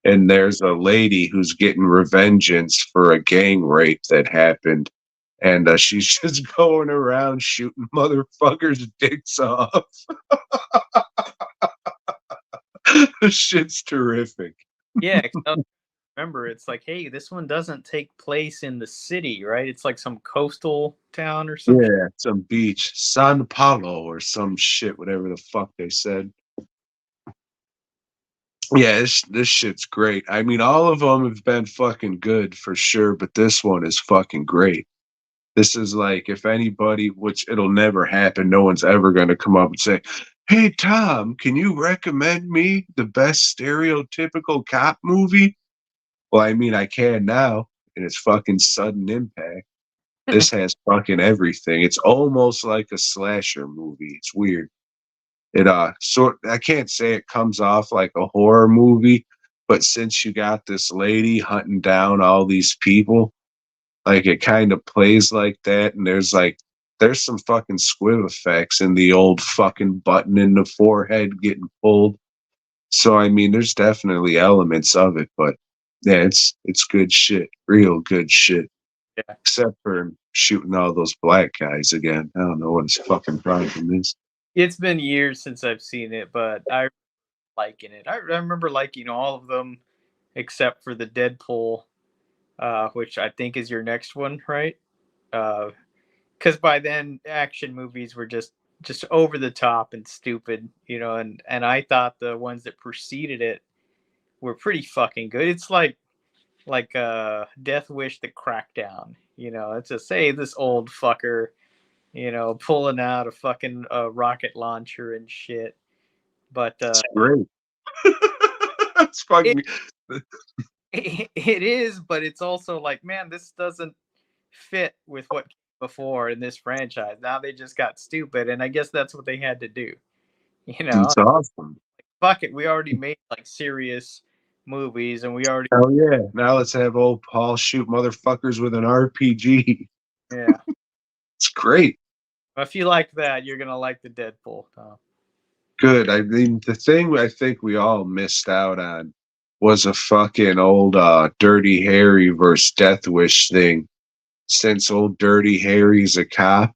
And there's a lady who's getting revengeance for a gang rape that happened. And she's just going around shooting motherfuckers' dicks off. This shit's terrific. Yeah, 'cause I remember it's like, hey, this one doesn't take place in the city, right? It's like some coastal town or some shit. Yeah, some beach, San Paulo or some shit, whatever the fuck they said. Yeah, this shit's great. I mean, all of them have been fucking good for sure, but this one is fucking great. This is like, if anybody, which it'll never happen, no one's ever going to come up and say, hey, Tom, can you recommend me the best stereotypical cop movie? Well, I mean, I can now, and it's fucking Sudden Impact. This has fucking everything. It's almost like a slasher movie. It's weird. I can't say it comes off like a horror movie, but since you got this lady hunting down all these people, like it kind of plays like that, and there's some fucking squib effects in the old fucking button in the forehead getting pulled. So I mean, there's definitely elements of it, but yeah, it's good shit, real good shit. Yeah. Except for shooting all those black guys again. I don't know what his fucking problem is. It's been years since I've seen it, but I liking it. I remember liking all of them except for the Deadpool, which I think is your next one, right? Because by then action movies were just over the top and stupid, and I thought the ones that preceded it were pretty fucking good. It's like Death Wish the Crackdown. It's just, hey, this old fucker, pulling out a fucking rocket launcher and shit. But It's great. It's it, fucking it is, but it's also like, man, this doesn't fit with what came before in this franchise. Now they just got stupid, and I guess that's what they had to do. it's awesome. Fuck it, we already made like serious movies, and we already, Hell yeah. Now let's have old Paul shoot motherfuckers with an RPG. yeah. It's great. If you like that, you're gonna like the Deadpool, Tom. Good. I mean, the thing I think we all missed out on was a fucking old Dirty Harry versus Death Wish thing. Since old Dirty Harry's a cop,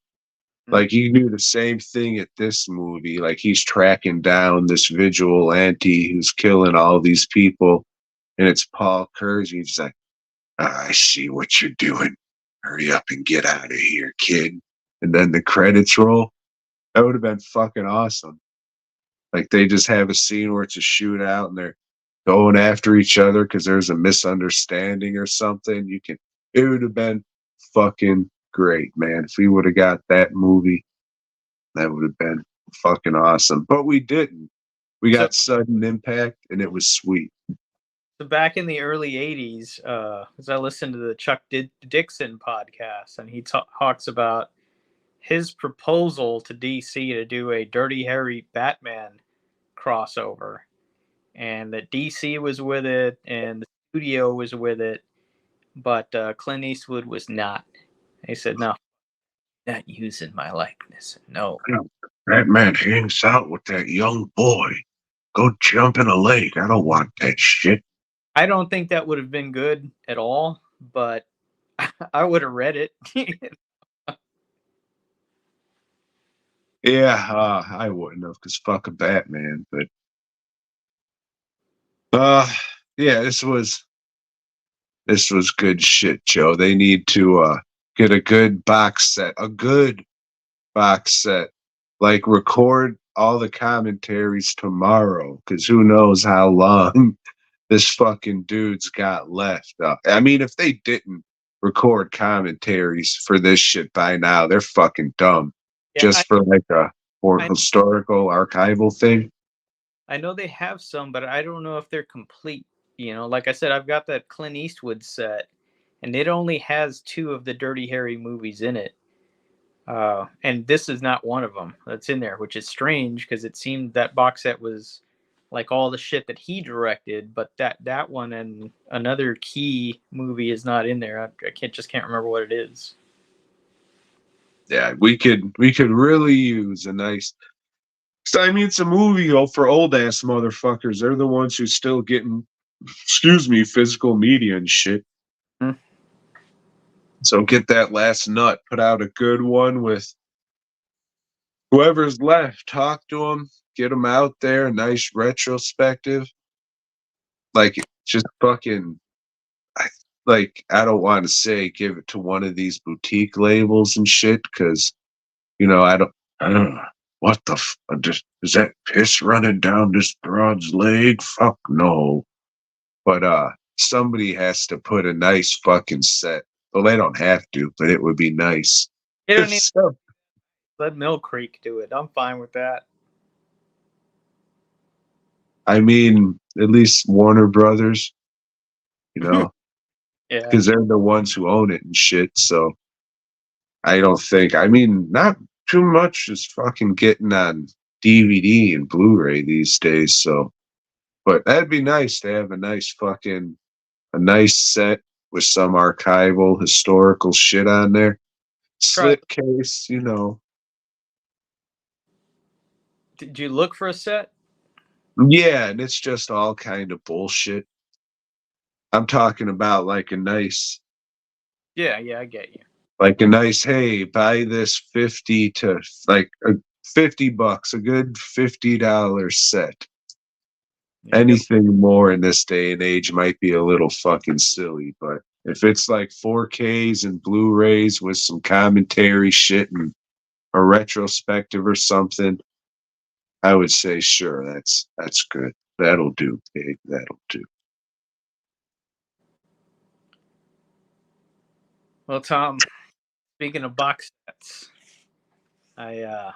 like he do the same thing at this movie. Like he's tracking down this vigilante who's killing all these people, and it's Paul Kersey. He's like, I see what you're doing. Hurry up and get out of here, kid. And then the credits roll. That would have been fucking awesome. Like they just have a scene where it's a shootout and they're going after each other because there's a misunderstanding or something. It would have been fucking great, man. If we would have got that movie, that would have been fucking awesome. But we didn't. We So, got Sudden Impact and it was sweet. so back in the early '80s, as I listened to the Chuck Dixon podcast, and he talks about his proposal to DC to do a Dirty Harry Batman crossover, and that DC was with it, and the studio was with it, but Clint Eastwood was not. He said, "No, not using my likeness. No." That man hangs out with that young boy. Go jump in a lake. I don't want that shit. I don't think that would have been good at all, but I would have read it. Yeah, I wouldn't have because fuck a Batman. But yeah, this was good shit, Joe. They need to get a good box set, like record all the commentaries tomorrow, because who knows how long this fucking dude's got left. I mean, if they didn't record commentaries for this shit by now, they're fucking dumb. Yeah, Just for like a or I historical archival thing. I know they have some, but I don't know if they're complete. Like I said, I've got that Clint Eastwood set, and it only has two of the Dirty Harry movies in it. And this is not one of them that's in there, which is strange because it seemed that box set was like all the shit that he directed, but that one and another key movie is not in there. I can't remember what it is. Yeah, we could really use a nice. So, I mean, it's a movie for old ass motherfuckers. They're the ones who still getting, excuse me, physical media and shit. Hmm. So get that last nut, put out a good one with whoever's left. Talk to them, get them out there. Nice retrospective, like just fucking. I, like I don't want to say give it to one of these boutique labels and shit because I don't. I don't know. What the just is that piss running down this broad's leg? Fuck no. But somebody has to put a nice fucking set. Well, they don't have to, but it would be nice. You don't If need to so, let Mill Creek do it. I'm fine with that. I mean, at least Warner Brothers, Yeah. because they're the ones who own it and shit. So I don't think. I mean, not too much is fucking getting on DVD and Blu-ray these days. So, but that'd be nice to have a nice set with some archival historical shit on there. Try. Slipcase. Did you look for a set? Yeah, and it's just all kind of bullshit. I'm talking about Yeah, I get you. like a nice, hey, buy this 50 to like a $50, a good $50 set. Yeah, you got. Anything more in this day and age might be a little fucking silly, but if it's like 4Ks and Blu-rays with some commentary shit and a retrospective or something, I would say sure, that's good. That'll do, pig. That'll do. Well, Tom, speaking of box sets, I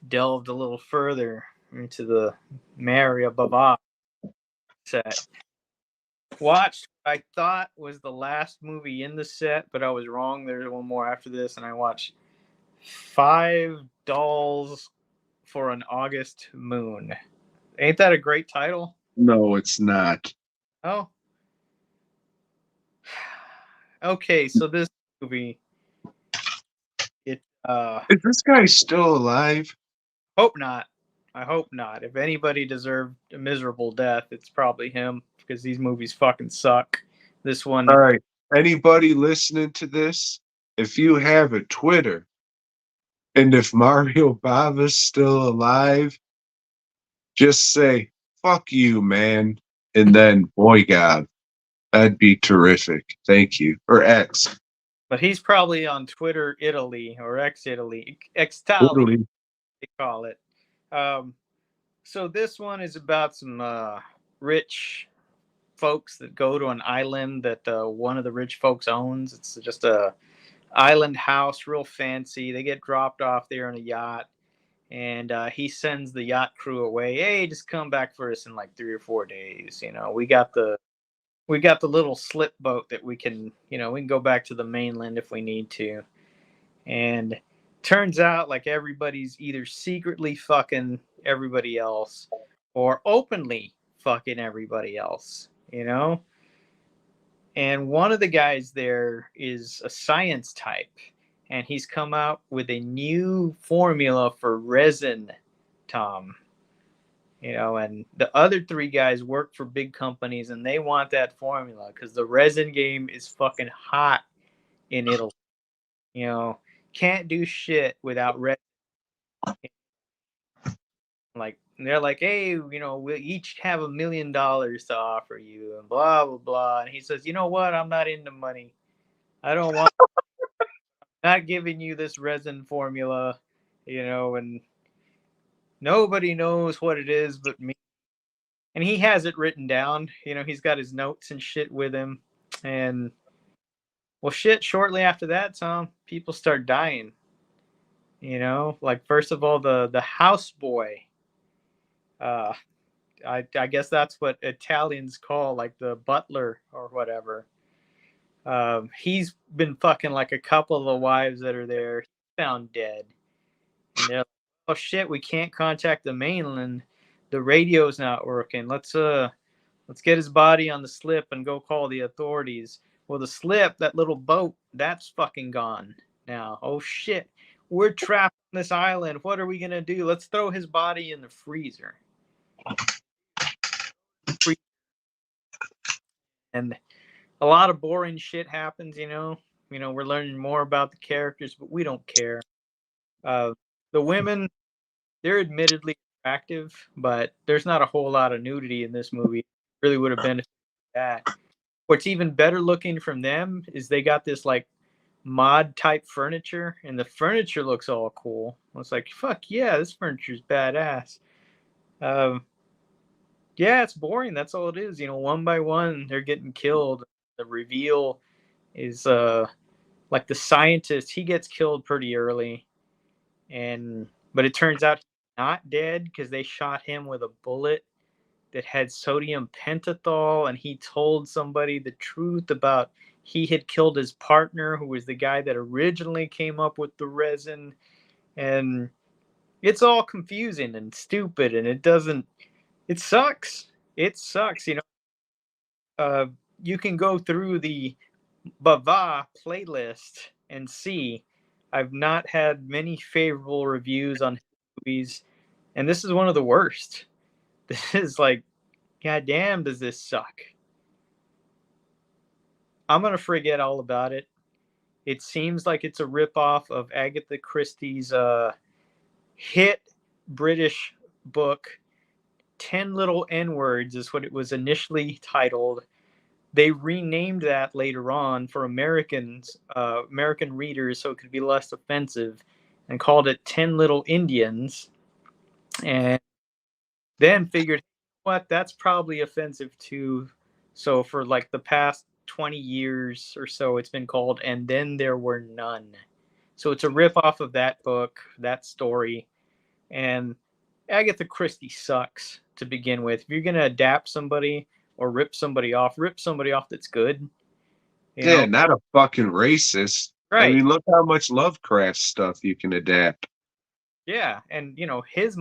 delved a little further into the Maria Bava set. Watched what I thought was the last movie in the set, but I was wrong. There's one more after this, and I watched Five Dolls for an August Moon. Ain't that a great title? No, it's not. Oh, okay. So this movie, it Is this guy still alive? hope not. I hope not. If anybody deserved a miserable death, it's probably him because these movies fucking suck. This All one, right. Anybody listening to this, if you have a Twitter and if Mario Bava's still alive, just say, fuck you, man. And then, boy, God, that'd be terrific. Thank you. Or X. but he's probably on Twitter Italy or ex Italy, ex Italy, Totally. they call it. Um, so this one is about some rich folks that go to an island that one of the rich folks owns. It's just a island house, real fancy. They get dropped off there on a yacht, and he sends the yacht crew away. Hey, just come back for us in like 3 or 4 days. We got the little slip boat that we can go back to the mainland if we need to. And turns out like everybody's either secretly fucking everybody else or openly fucking everybody else. And one of the guys there is a science type, and he's come out with a new formula for resin, Tom. And the other three guys work for big companies, and they want that formula because the resin game is fucking hot in Italy. You know, can't do shit without resin. Like they're like, hey, we'll each have $1 million to offer you, and blah blah blah. And he says, you know what? I'm not into money. I don't want not giving you this resin formula, and nobody knows what it is but me. And he has it written down. He's got his notes and shit with him. And well, shit. Shortly after that, Tom, people start dying. Like first of all, the houseboy. Uh, I guess that's what Italians call like the butler or whatever. He's been fucking like a couple of the wives that are there. He's found dead, and they're like, "Oh shit, we can't contact the mainland. the radio's not working. Let's get his body on the slip and go call the authorities. Well, the slip, that little boat, that's fucking gone now. Oh shit. We're trapped on this island. What are we gonna do? Let's throw his body in the freezer. And a lot of boring shit happens, you know. You know, we're learning more about the characters, but we don't care. Uh, the women, they're admittedly attractive, but there's not a whole lot of nudity in this movie. Really would have benefited from that. What's even better looking from them is they got this like mod type furniture, and the furniture looks all cool. It's like, fuck yeah, this furniture's badass. Um, yeah, it's boring. That's all it is. You know, one by one, they're getting killed. The reveal is like the scientist. He gets killed pretty early, and but it turns out he's not dead because they shot him with a bullet that had sodium pentothal, and he told somebody the truth about he had killed his partner, who was the guy that originally came up with the resin. And it's all confusing and stupid, and it sucks. It sucks. You know, you can go through the Bava playlist and see. I've not had many favorable reviews on movies, and this is one of the worst. This is like, god damn, does this suck? I'm gonna forget all about it. It seems like it's a ripoff of Agatha Christie's hit British book, 10 Little N Words is what it was initially titled. They renamed that later on for Americans, American readers, so it could be less offensive, and called it 10 Little Indians. And then figured, what, that's probably offensive too. So for like the past 20 years or so, it's been called And Then There Were None. So it's a rip off of that book, that story. And Agatha Christie sucks to begin with. If you're going to adapt somebody or rip somebody off that's good, you Yeah, know? not a fucking racist. I Right. mean, look how much Lovecraft stuff you can adapt. Yeah. And, you know, his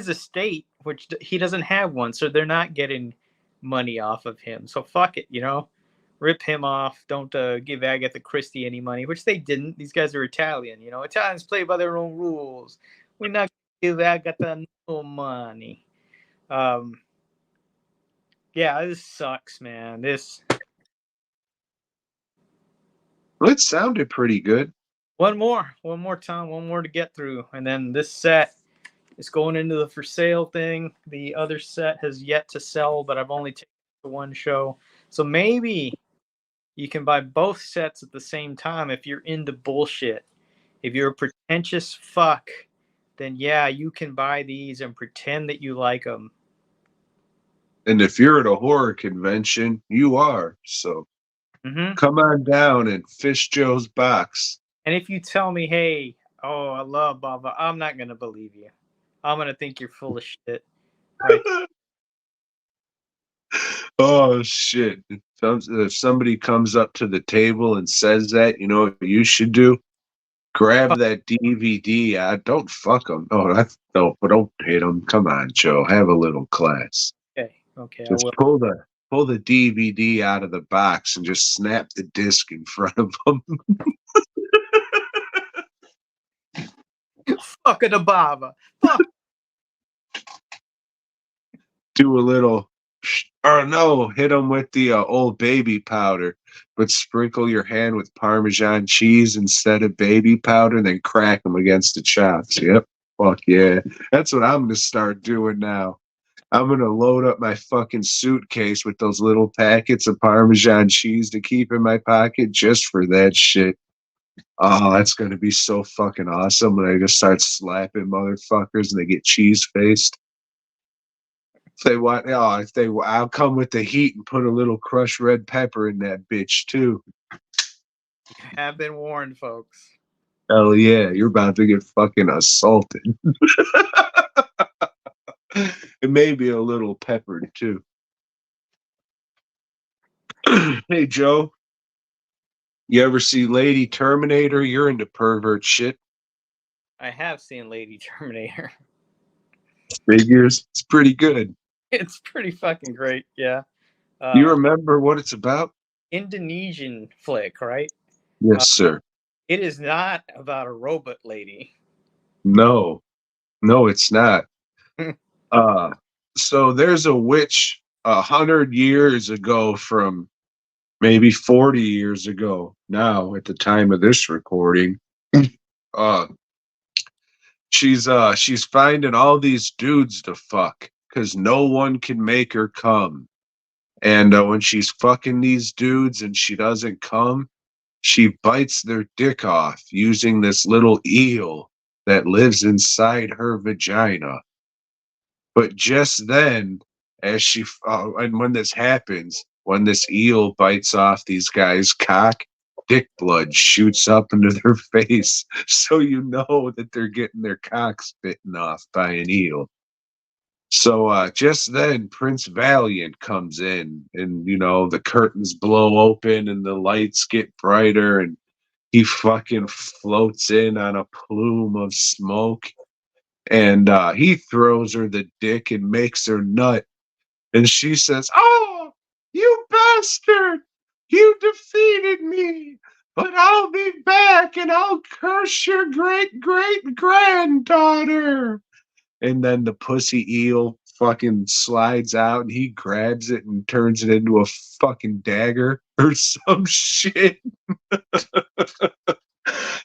estate, which he doesn't have one, so they're not getting money off of him. So fuck it, you know, rip him off. Don't give Agatha Christie any money, which they didn't. These guys are Italian, you know. Italians play by their own rules. We're not gonna give Agatha no money. Um, yeah, this sucks, man. This Well, it sounded pretty good. one more time, one more to get through, and then this set is going into the for sale thing. The other set has yet to sell, but I've only taken it to one show, so maybe you can buy both sets at the same time if you're into bullshit. If you're a pretentious fuck, then yeah, you can buy these and pretend that you like them. And if you're at a horror convention, you are. So Mm-hmm. come on down and fish Joe's box. And if you tell me, hey, oh, I love Baba, I'm not gonna believe you. I'm gonna think you're full of shit. Right? Oh shit. If somebody comes up to the table and says that, you know what you should do? Grab that DVD. Don't fuck them. Oh, but don't hit them. Come on, Joe. Have a little class. Okay, okay, I Just will. pull the DVD out of the box and just snap the disc in front of them. Fuck the Baba. Fuck. Do a little, or no, hit them with the old baby powder, but sprinkle your hand with Parmesan cheese instead of baby powder, and then crack them against the chops. Yep. Fuck yeah. That's what I'm going to start doing now. I'm going to load up my fucking suitcase with those little packets of Parmesan cheese to keep in my pocket just for that shit. Oh, that's going to be so fucking awesome when I just start slapping motherfuckers and they get cheese faced. If they want, oh, I'll come with the heat and put a little crushed red pepper in that bitch too. You have been warned, folks. Hell yeah, you're about to get fucking assaulted. It may be a little peppered too. Hey Joe, you ever see Lady Terminator? You're into pervert shit. I have seen Lady Terminator. Figures. It's pretty good. It's pretty fucking great. Yeah. You Uh, remember what it's about? Indonesian flick, right? Uh, Yes, sir. it is not about a robot lady. No, no, it's not. Uh, so there's a witch 100 years ago from maybe 40 years ago now at the time of this recording. uh, she's finding all these dudes to fuck because no one can make her come. And when she's fucking these dudes and she doesn't come, she bites their dick off using this little eel that lives inside her vagina. But just then, and when this happens, when this eel bites off these guys' cock, dick blood shoots up into their face, so you know that they're getting their cocks bitten off by an eel. So just then, Prince Valiant comes in, and the curtains blow open, and the lights get brighter, and he fucking floats in on a plume of smoke, and he throws her the dick and makes her nut, and she says, "Oh, you bastard! You defeated me, but I'll be back, and I'll curse your great great granddaughter." And then the pussy eel fucking slides out and he grabs it and turns it into a fucking dagger or some shit.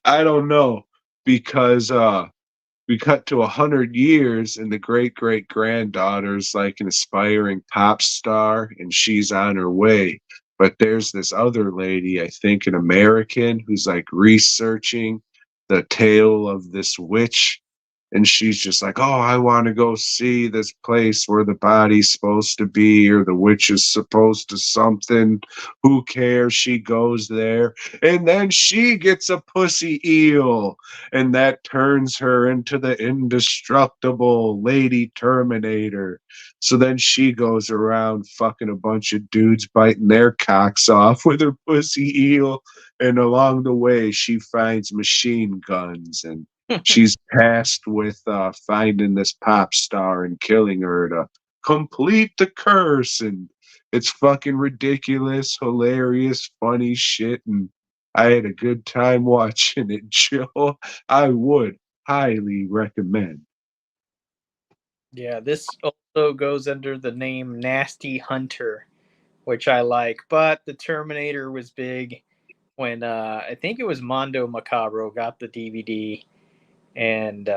I don't know because we cut to 100 years and the great great granddaughter's like an aspiring pop star and she's on her way. But there's this other lady, I think an American, who's like researching the tale of this witch, and she's just like, "Oh, I want to go see this place where the body's supposed to be or the witch is supposed to something. Who cares?" She goes there, and then she gets a pussy eel, and that turns her into the indestructible Lady Terminator. So then she goes around fucking a bunch of dudes, biting their cocks off with her pussy eel, and along the way she finds machine guns, and she's tasked with finding this pop star and killing her to complete the curse. And it's fucking ridiculous, hilarious, funny shit. And I had a good time watching it, Joe. I would highly recommend. Yeah, this also goes under the name Nasty Hunter, which I like. But the Terminator was big when I think it was Mondo Macabro got the DVD, and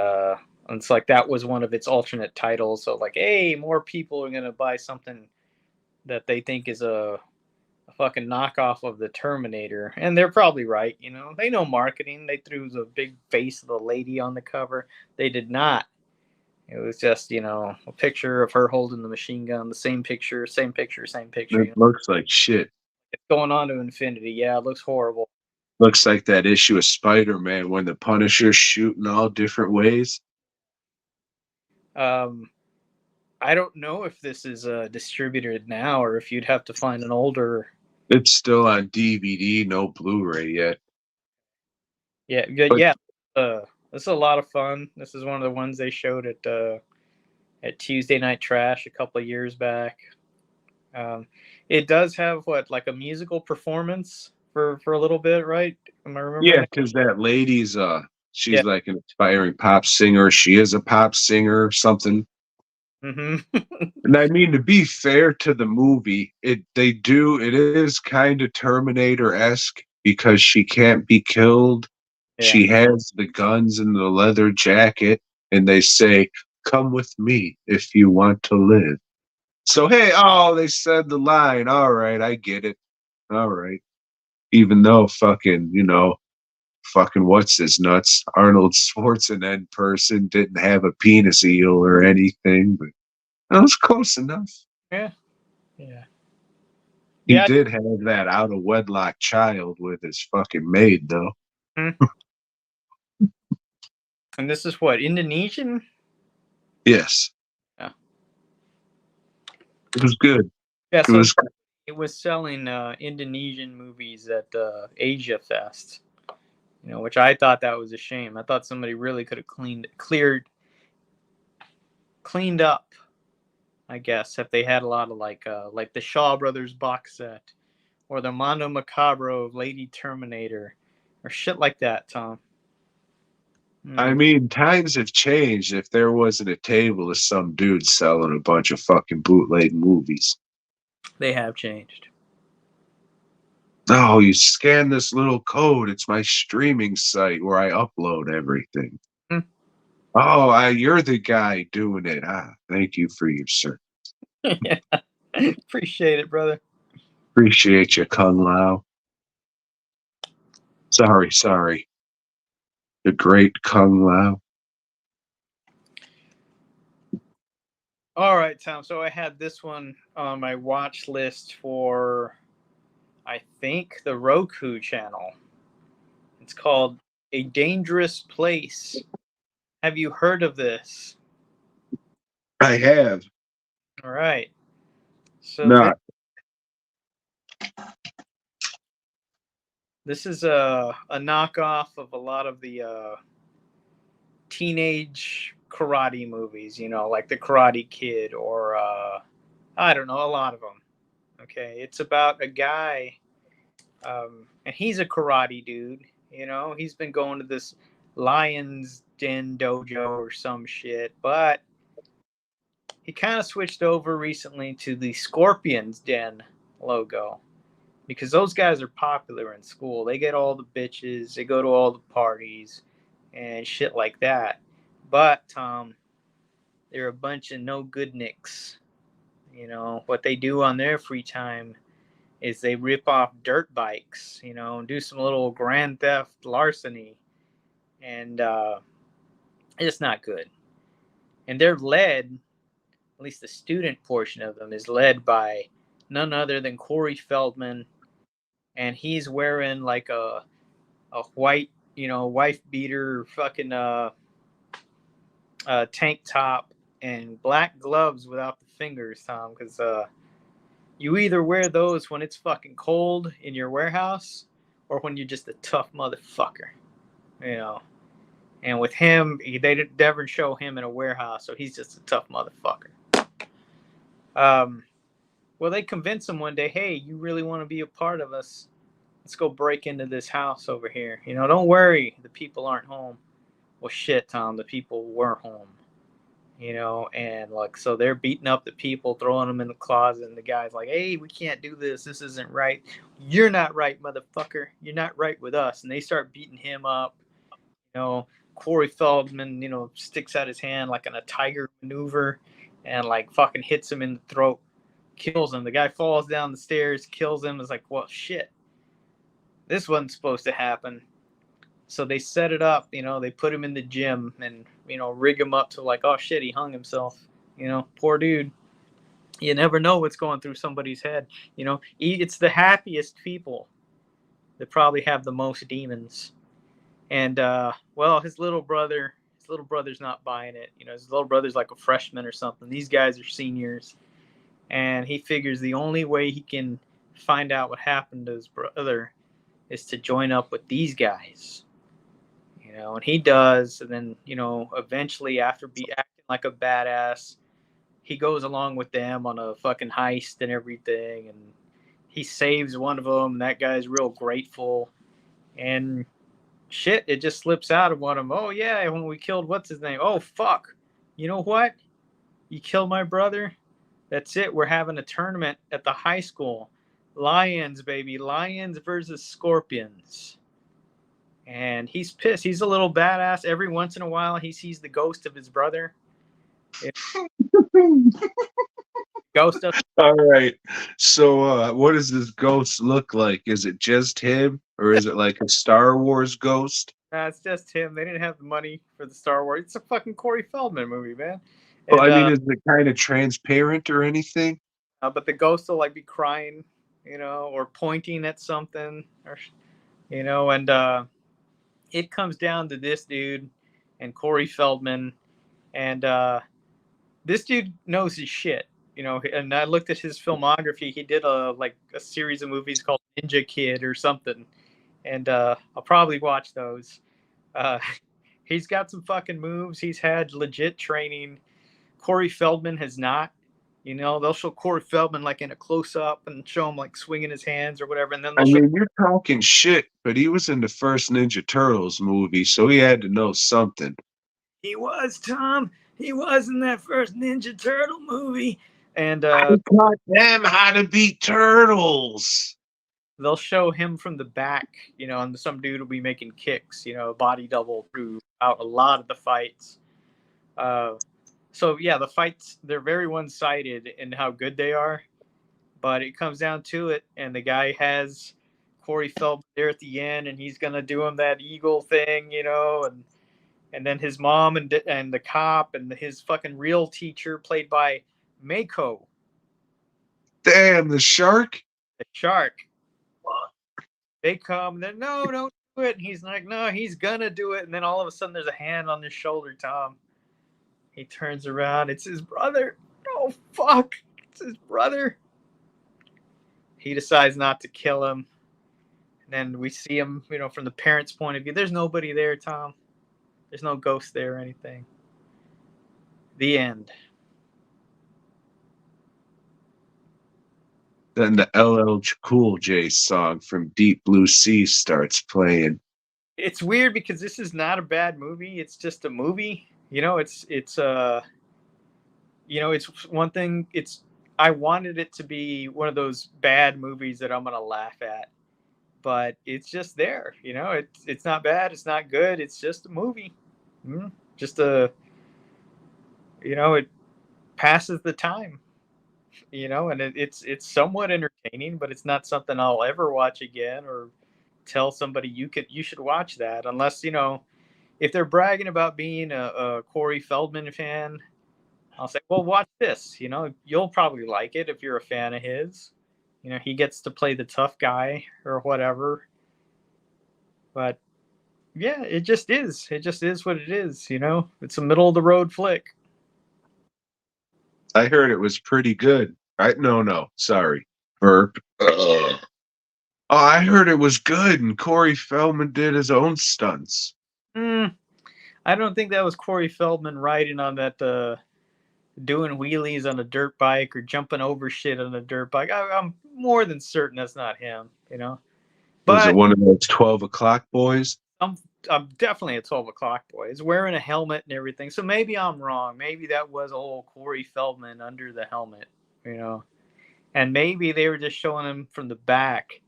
it's like that was one of its alternate titles. So like, hey, more people are gonna buy something that they think is a fucking knockoff of the Terminator, and they're probably right. You know, they know marketing. They threw the big face of the lady on the cover. They did not. It was just, a picture of her holding the machine gun, the same picture, same picture, same picture. It looks like shit. It's going on to infinity. Yeah, it looks horrible. Looks like that issue of Spider-Man when the Punisher's shooting all different ways. Um, I don't know if this is distributed now or if you'd have to find an older. It's still on DVD, no Blu-ray yet. Yeah, good. But Yeah, this is a lot of fun. This is one of the ones they showed at Tuesday Night Trash a couple of years back. Um, it does have what, like a musical performance for a little bit, right? Am I remembering yeah, that? because that lady's Yeah. she's like an aspiring pop singer. She is a pop singer or something. Hmm. And I mean, to be fair to the movie, it is kind of Terminator-esque because she can't be killed. Yeah. She has the guns and the leather jacket, and they say, "Come with me if you want to live." So hey, oh, they said the line. All right, I get it. All right. Even though fucking what's his nuts, Arnold Schwarzenegger person didn't have a penis eel or anything, but that was close enough. Yeah. Yeah. He Yeah. did have that out of wedlock child with his fucking maid, though. Mhm. And this is what, Indonesian? Yes, Yeah. it was good. Yeah. It So was. it was selling Indonesian movies at Asia Fest. Which I thought that was a shame. I thought somebody really could have cleared cleaned up, I guess, if they had a lot of like the Shaw Brothers box set or the Mondo Macabro of Lady Terminator or shit like that, Tom. I mean, times have changed. If there wasn't a table of some dude selling a bunch of fucking bootleg movies. They have changed. Oh, you scan this little code. It's my streaming site where I upload everything. Hmm. Oh, you're the guy doing it. Thank you for your service. Yeah. Appreciate it, brother. Appreciate you, Kung Lao. Sorry. The great Kung Lao. All right, Tom. So I had this one on my watch list for, I think, the Roku channel. It's called A Dangerous Place. Have you heard of this? I have. All right. So Not. this is a knockoff of a lot of the teenage karate movies, like The Karate Kid or I don't know, a lot of them. Okay, it's about a guy, and he's a karate dude. He's been going to this Lion's Den dojo or some shit, but he kind of switched over recently to the Scorpion's Den logo because those guys are popular in school. They get all the bitches, they go to all the parties and shit like that. But they're a bunch of no good nicks. What they do on their free time is they rip off dirt bikes, and do some little grand theft larceny, and it's not good. And they're led, at least the student portion of them, is led by none other than Corey Feldman, and he's wearing like a white, wife beater, fucking tank top and black gloves without the fingers, Tom, because you either wear those when it's fucking cold in your warehouse or when you're just a tough motherfucker, you know. And with him, they never show him in a warehouse, so he's just a tough motherfucker. Well, they convince him one day, hey, you really want to be a part of us? Let's go break into this house over here. Don't worry, the people aren't home. Well, shit, Tom, the people were home. And like, so they're beating up the people, throwing them in the closet, and the guy's like, hey, we can't do this. This isn't right. You're not right, motherfucker. You're not right with us. And they start beating him up. Corey Feldman, sticks out his hand like in a tiger maneuver and like fucking hits him in the throat, kills him. The guy falls down the stairs, kills him. It's like, well, shit. This wasn't supposed to happen. So they set it up, they put him in the gym and, rig him up to like, oh shit, he hung himself. Poor dude. You never know what's going through somebody's head. It's the happiest people that probably have the most demons. And well, his little brother's not buying it. His little brother's like a freshman or something. These guys are seniors. And he figures the only way he can find out what happened to his brother is to join up with these guys. And he does, and then, eventually after acting like a badass, he goes along with them on a fucking heist and everything, and he saves one of them, and that guy's real grateful, and shit, it just slips out of one of them. Oh yeah, when we killed what's his name, oh fuck, you know what? You killed my brother? That's it, we're having a tournament at the high school. Lions, baby, Lions versus Scorpions. And he's pissed. He's a little badass. Every once in a while, he sees the ghost of his brother. Ghost of. All right. So, what does this ghost look like? Is it just him, or is it like a Star Wars ghost? It's just him. They didn't have the money for the Star Wars. It's a fucking Corey Feldman movie, man. Well, And I mean, is it kind of transparent or anything? but the ghost will like be crying, or pointing at something, or and it comes down to this dude and Corey Feldman, and this dude knows his shit. And I looked at his filmography. He did a series of movies called Ninja Kid or something, and I'll probably watch those. Uh, he's got some fucking moves. He's had legit training. Corey Feldman has not. You know, they'll show Corey Feldman like in a close up and show him like swinging his hands or whatever, and then I they'll show. mean, you're talking shit, but he was in the first Ninja Turtles movie, so he had to know something. He was Tom. He was in that first Ninja Turtle movie, and I taught them how to be turtles. they'll show him from the back. You know, and some dude will be making kicks. You know, body double throughout a lot of the fights. So yeah, the fights, they're very one-sided in how good they are, but it comes down to it, and the guy has Corey Feldman there at the end, and he's gonna do him that eagle thing, you know, and then his mom and the cop and his fucking real teacher played by Mako, Damn, the shark. the shark. They come, and then no, don't do it. And he's like, no, he's gonna do it, and then all of a sudden there's a hand on his shoulder, Tom. He turns around. It's his brother. Oh, fuck. It's his brother. He decides not to kill him. And then we see him, you know, from the parents' point of view. There's nobody there, Tom. There's no ghost there or anything. The end. Then the LL Cool J song from Deep Blue Sea starts playing. It's weird because this is not a bad movie. It's just a movie. You know, it's you know, it's one thing. I wanted it to be one of those bad movies that I'm gonna laugh at, but it's just there. You know, it's not bad. It's not good. It's just a movie. Just a, you know, it passes the time. You know, and it's somewhat entertaining, but it's not something I'll ever watch again or tell somebody you should watch that, unless, you know, if they're bragging about being a Corey Feldman fan. I'll say, well, watch this. You know, you'll probably like it if you're a fan of his. You know, he gets to play the tough guy or whatever. But yeah, it just is. It just is what it is. You know, it's a middle of the road flick. I heard it was pretty good. No, sorry. Burp. Oh, I heard it was good, and Corey Feldman did his own stunts. I don't think that was Corey Feldman riding on that, doing wheelies on a dirt bike or jumping over shit on a dirt bike. I'm more than certain that's not him. You know, Was it but one of those 12 o'clock boys? I'm definitely a 12 o'clock boy. He's wearing a helmet and everything. So maybe I'm wrong. Maybe that was old Corey Feldman under the helmet, you know. And maybe they were just showing him from the back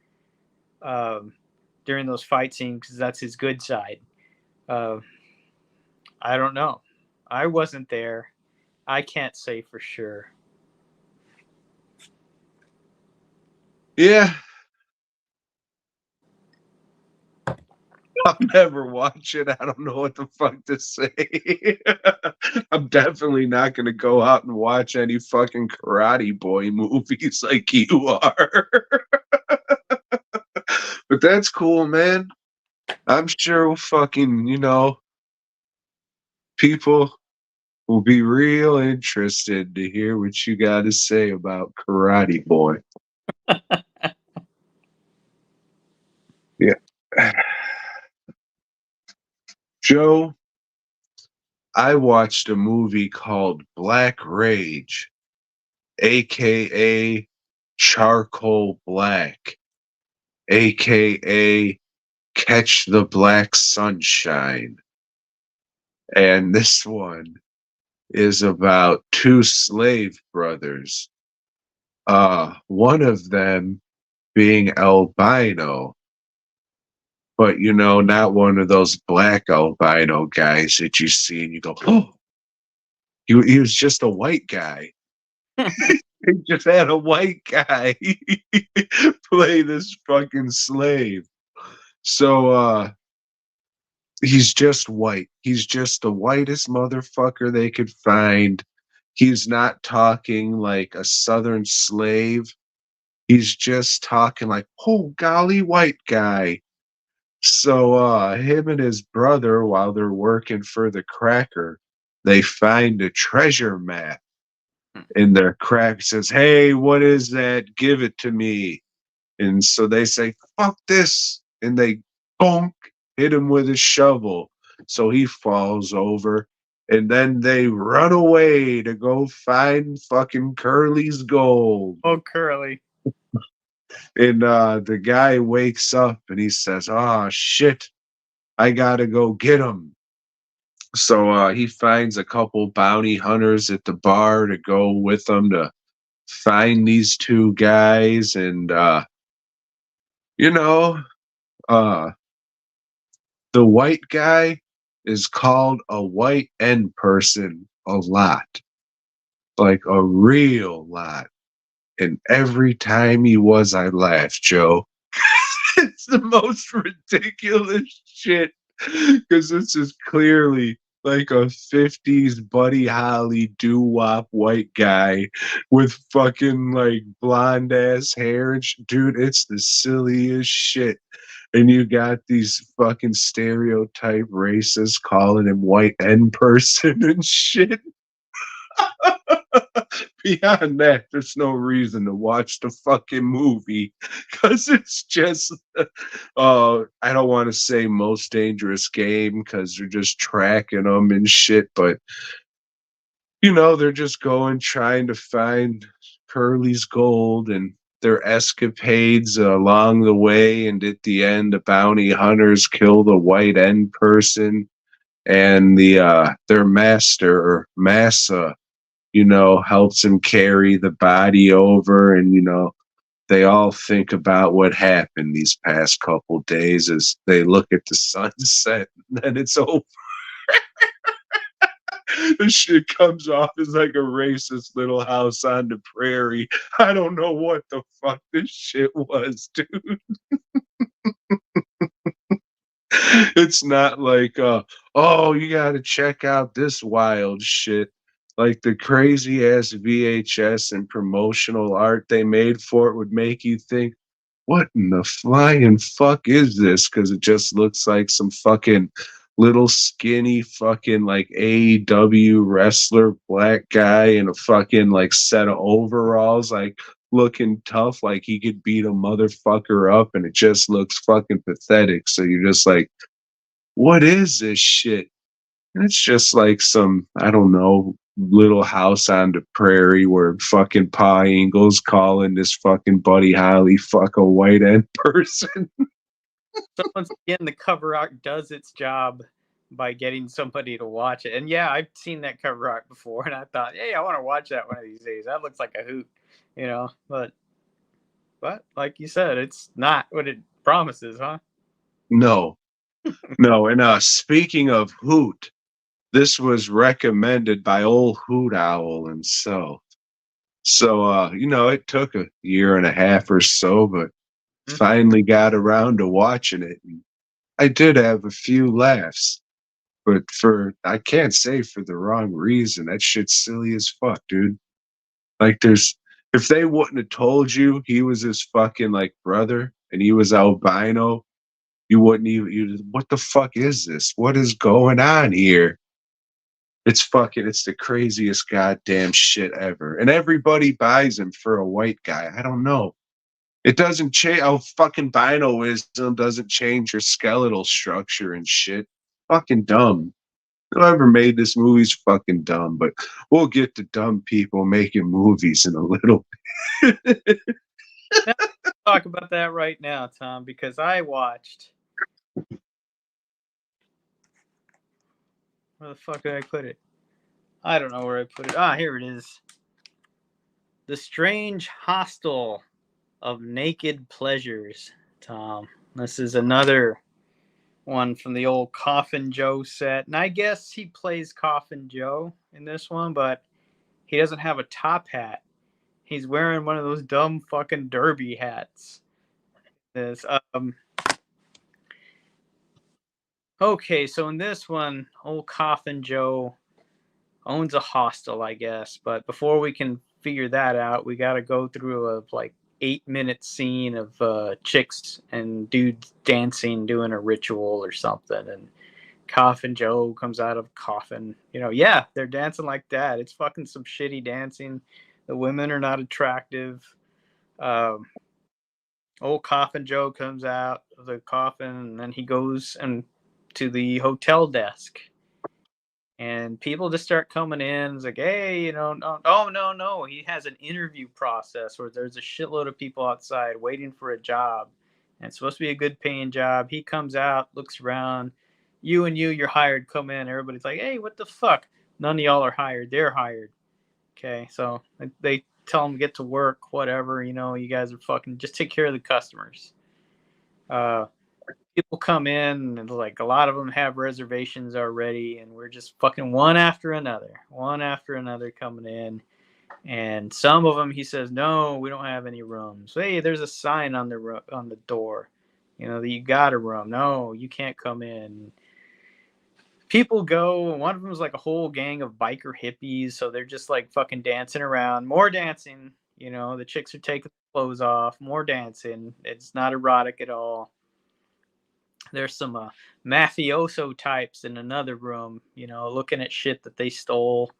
during those fight scenes because that's his good side. Uh, I don't know. I wasn't there. I can't say for sure. Yeah. I'll never watch it. I don't know what the fuck to say. I'm definitely not going to go out and watch any fucking Karate Boy movies like you are. But that's cool, man. I'm sure fucking, you know, people will be real interested to hear what you got to say about Karate Boy. Yeah. Joe, I watched a movie called Black Rage, aka Charcoal Black, aka Catch the Black Sunshine. And this one is about two slave brothers. One of them being albino, but you know, not one of those black albino guys that you see and you go, oh, he was just a white guy. He just had a white guy play this fucking slave. So he's just white. He's just the whitest motherfucker they could find. He's not talking like a southern slave. He's just talking like, oh golly, white guy. So him and his brother, while they're working for the cracker, they find a treasure map in their crack. Says, hey, what is that? Give it to me. And so they say, fuck this. And they bonk, hit him with a shovel. So he falls over. And then they run away to go find fucking Curly's gold. Oh, Curly. And the guy wakes up and he says, "Oh shit, I gotta go get him." So he finds a couple bounty hunters at the bar to go with him to find these two guys. And you know, uh, the white guy is called a white N person a lot, like a real lot. And every time he was, I laughed, Joe. It's the most ridiculous shit because this is clearly like a 50s Buddy Holly doo-wop white guy with fucking like blonde ass hair and dude, it's the silliest shit. And you got these fucking stereotype racists calling him white N person and shit. Beyond that, there's no reason to watch the fucking movie because it's just, I don't want to say most dangerous game because they're just tracking them and shit, but they're just going trying to find Curly's gold and their escapades along the way. And at the end, the bounty hunters kill the white end person and their master or massa helps him carry the body over. And, they all think about what happened these past couple days as they look at the sunset and then it's over. This shit comes off as like a racist Little House on the Prairie. I don't know what the fuck this shit was, dude. It's not like, oh, you got to check out this wild shit. Like the crazy ass VHS and promotional art they made for it would make you think, what in the flying fuck is this? Because it just looks like some fucking little skinny fucking like AEW wrestler black guy in a fucking like set of overalls, like looking tough, like he could beat a motherfucker up, and it just looks fucking pathetic. So you're just like, what is this shit? And it's just like some, I don't know, Little House on the Prairie where fucking Pa Ingalls calling this fucking Buddy Holly fuck a white end person. So once again, the cover art does its job by getting somebody to watch it. And yeah, I've seen that cover art before, and I thought, hey, I want to watch that one of these days. That looks like a hoot, But like you said, it's not what it promises, huh? No, no. And speaking of hoot, this was recommended by old Hoot Owl himself. So, it took a year and a half or so, but finally got around to watching it. And I did have a few laughs, but I can't say for the wrong reason. That shit's silly as fuck, dude. Like, if they wouldn't have told you he was his fucking like brother and he was albino, you wouldn't even, what the fuck is this? What is going on here? It's the craziest goddamn shit ever. And everybody buys him for a white guy. I don't know. It doesn't change. Oh, fucking binoism doesn't change your skeletal structure and shit. Fucking dumb. Whoever made this movie's fucking dumb, but we'll get to dumb people making movies in a little bit. Now, talk about that right now, Tom, because I watched. Where the fuck did I put it? I don't know where I put it. Ah, here it is. The Strange Hostel of Naked Pleasures, Tom. This is another one from the old Coffin Joe set. And I guess he plays Coffin Joe in this one, but he doesn't have a top hat. He's wearing one of those dumb fucking derby hats. This Okay, so in this one, old Coffin Joe owns a hostel, I guess. But before we can figure that out, we got to go through a like 8-minute scene of chicks and dudes dancing, doing a ritual or something. And Coffin Joe comes out of coffin. Yeah, they're dancing like that. It's fucking some shitty dancing. The women are not attractive. Um, Old Coffin Joe comes out of the coffin, and then he goes and to the hotel desk. And people just start coming in. It's like, hey, no, oh no, he has an interview process where there's a shitload of people outside waiting for a job, and it's supposed to be a good paying job. He comes out, looks around, you're hired. Come in. Everybody's like, hey, what the fuck? None of y'all are hired. They're hired. Okay, so they tell them get to work, whatever. You guys are fucking just take care of the customers. Uh, People come in and like a lot of them have reservations already, and we're just fucking one after another coming in. And some of them, he says, no, we don't have any rooms. Hey, there's a sign on the door, that you got a room. No, you can't come in. People go. One of them is like a whole gang of biker hippies, so they're just like fucking dancing around. More dancing. The chicks are taking clothes off. More dancing. It's not erotic at all. There's some mafioso types in another room, looking at shit that they stole.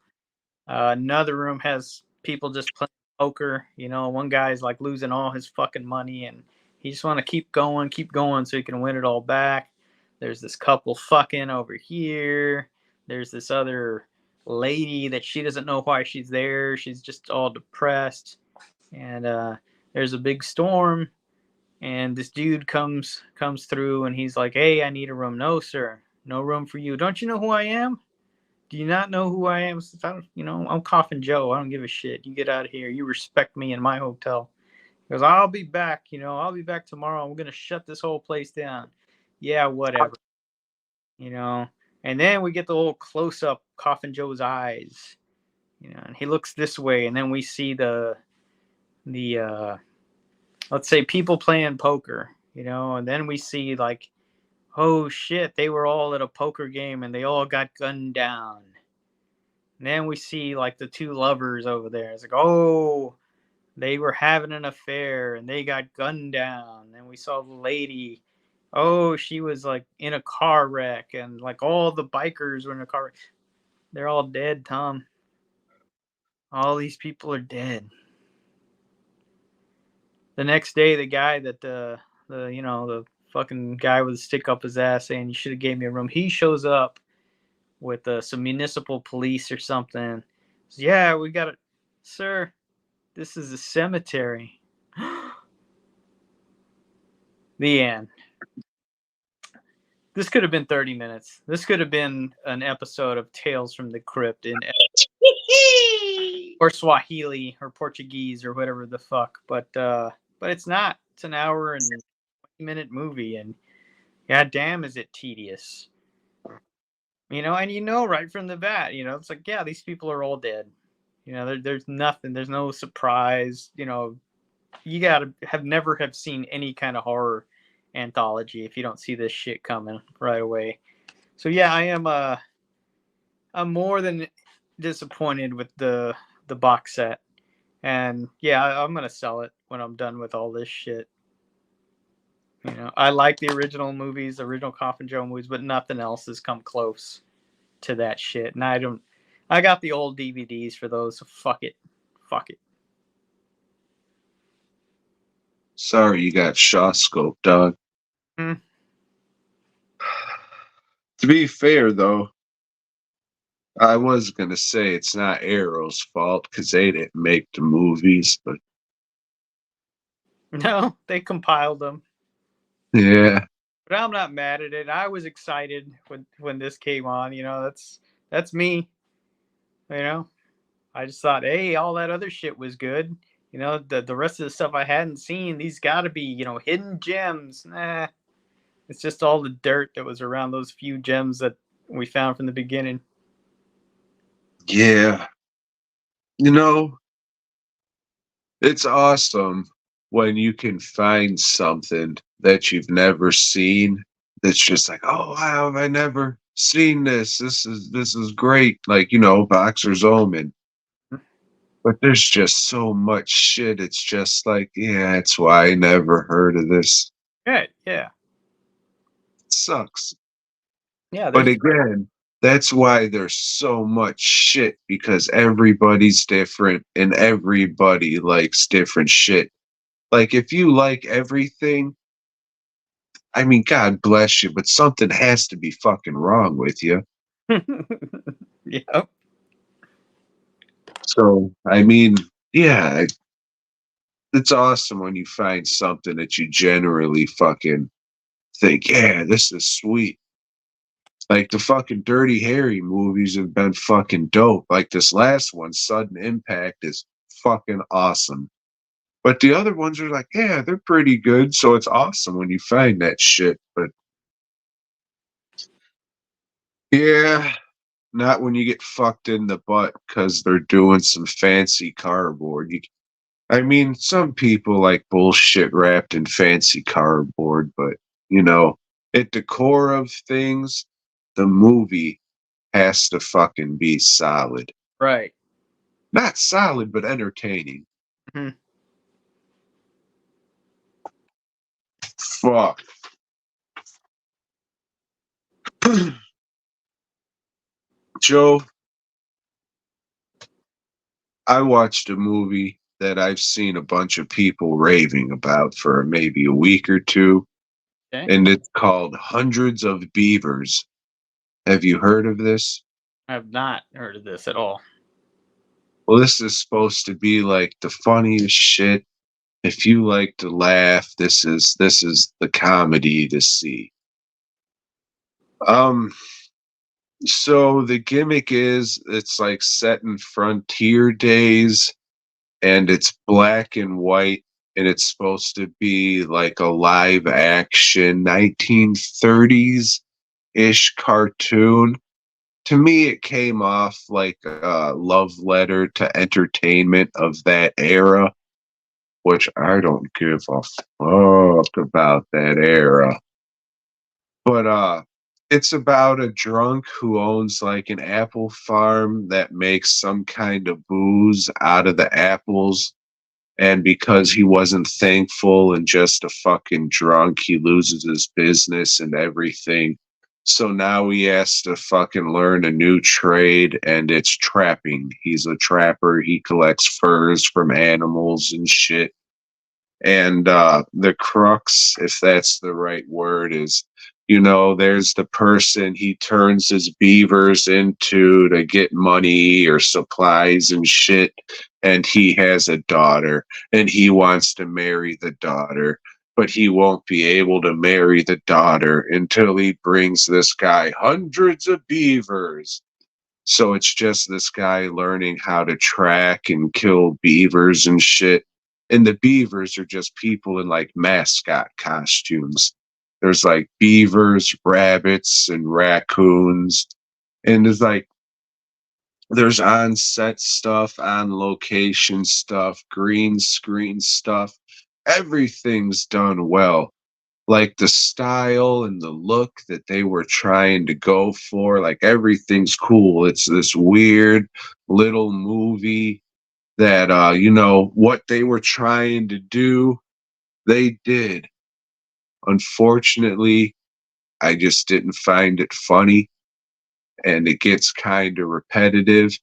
Another room has people just playing poker. One guy's like losing all his fucking money, and he just want to keep going so he can win it all back. There's this couple fucking over here. There's this other lady that she doesn't know why she's there. She's just all depressed. And there's a big storm, and this dude comes through, and he's like, hey, I need a room. No, sir, no room for you. Don't you know who I am? Do you not know who I am? I'm Coffin Joe. I don't give a shit. You get out of here. You respect me in my hotel. He goes, I'll be back. I'll be back tomorrow. I'm going to shut this whole place down. Yeah, whatever. And then we get the little close up Coffin Joe's eyes, and he looks this way. And then we see the let's say people playing poker, and then we see like, oh shit, they were all at a poker game and they all got gunned down. And then we see like the two lovers over there. It's like, oh, they were having an affair and they got gunned down. And we saw the lady, oh, she was like in a car wreck, and like all the bikers were in a car wreck. They're all dead, Tom. All these people are dead. The next day, the guy that the fucking guy with a stick up his ass saying you should have gave me a room, he shows up with some municipal police or something. So, yeah, we got it, sir. This is a cemetery. The end. This could have been 30 minutes. This could have been an episode of Tales from the Crypt or Swahili or Portuguese or whatever the fuck. But it's not. It's an hour and 20-minute movie, and goddamn, is it tedious. And right from the bat, it's like, yeah, these people are all dead. There's nothing. There's no surprise. You gotta never have seen any kind of horror anthology if you don't see this shit coming right away. So yeah, I'm more than disappointed with the box set, and yeah, I'm gonna sell it when I'm done with all this shit. I like the original movies, the original Coffin Joe movies, but nothing else has come close to that shit. And I got the old DVDs for those, so fuck it. Sorry, you got Shaw Scope, dog. Hmm. To be fair, though, I was gonna say it's not Arrow's fault because they didn't make the movies, but No, they compiled them. yeah. But I'm not mad at it. I was excited when this came on. That's me. I just thought, hey, all that other shit was good. The rest of the stuff I hadn't seen, these got to be hidden gems. Nah, it's just all the dirt that was around those few gems that we found from the beginning. Yeah. It's awesome when you can find something that you've never seen that's just like, oh wow, have I never seen this? This is great. Like, Boxer's Omen. But there's just so much shit. It's just like, yeah, that's why I never heard of this. Yeah. It sucks. Yeah, But there's again, that's why there's so much shit because everybody's different and everybody likes different shit. Like, if you like everything, I mean, God bless you, but something has to be fucking wrong with you. Yep. So, I mean, yeah, it's awesome when you find something that you generally fucking think, yeah, this is sweet. Like the fucking Dirty Harry movies have been fucking dope. Like this last one, Sudden Impact, is fucking awesome. But the other ones are like, yeah, they're pretty good. So it's awesome when you find that shit. But yeah, not when you get fucked in the butt because they're doing some fancy cardboard. I mean, some people like bullshit wrapped in fancy cardboard, but you know, at the core of things, the movie has to fucking be solid. Right. Not solid, but entertaining. Hmm. Fuck. Joe, I watched a movie that I've seen a bunch of people raving about for maybe a week or two, Okay. and it's called Hundreds of Beavers. Have you heard of this? I have not heard of this at all. Well, this is supposed to be like the funniest shit. If you like to laugh, this is the comedy to see. Um, so the gimmick is it's like set in frontier days and it's black and white and it's supposed to be like a live action 1930s ish cartoon. To me, it came off like a love letter to entertainment of that era, which I don't give a fuck about that era. But it's about a drunk who owns like an apple farm that makes some kind of booze out of the apples. And because he wasn't thankful and just a fucking drunk, he loses his business and everything. So now he has to fucking learn a new trade, and it's trapping. He's a trapper. He collects furs from animals and shit. And the crux, if that's the right word, is there's the person he turns his beavers into to get money or supplies and shit. And he has a daughter and he wants to marry the daughter, but he won't be able to marry the daughter until he brings this guy hundreds of beavers. So it's just this guy learning how to track and kill beavers and shit. And the beavers are just people in like mascot costumes. There's like beavers, rabbits, and raccoons. And there's on set stuff, on location stuff, green screen stuff. Everything's done well, like the style and the look that they were trying to go for, like everything's cool. It's this weird little movie that what they were trying to do, they did. Unfortunately, I just didn't find it funny and it gets kind of repetitive.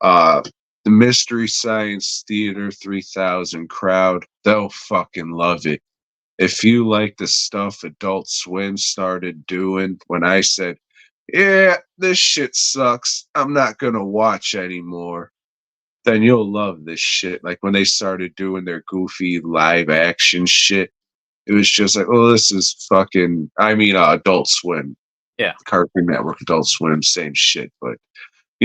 uh the Mystery Science Theater 3000 crowd, they'll fucking love it. If you like the stuff Adult Swim started doing when I said, yeah, this shit sucks, I'm not gonna watch anymore, then you'll love this shit. Like when they started doing their goofy live action shit, it was just like, oh, this is fucking, Adult Swim, Yeah. Cartoon Network, Adult Swim, same shit. But,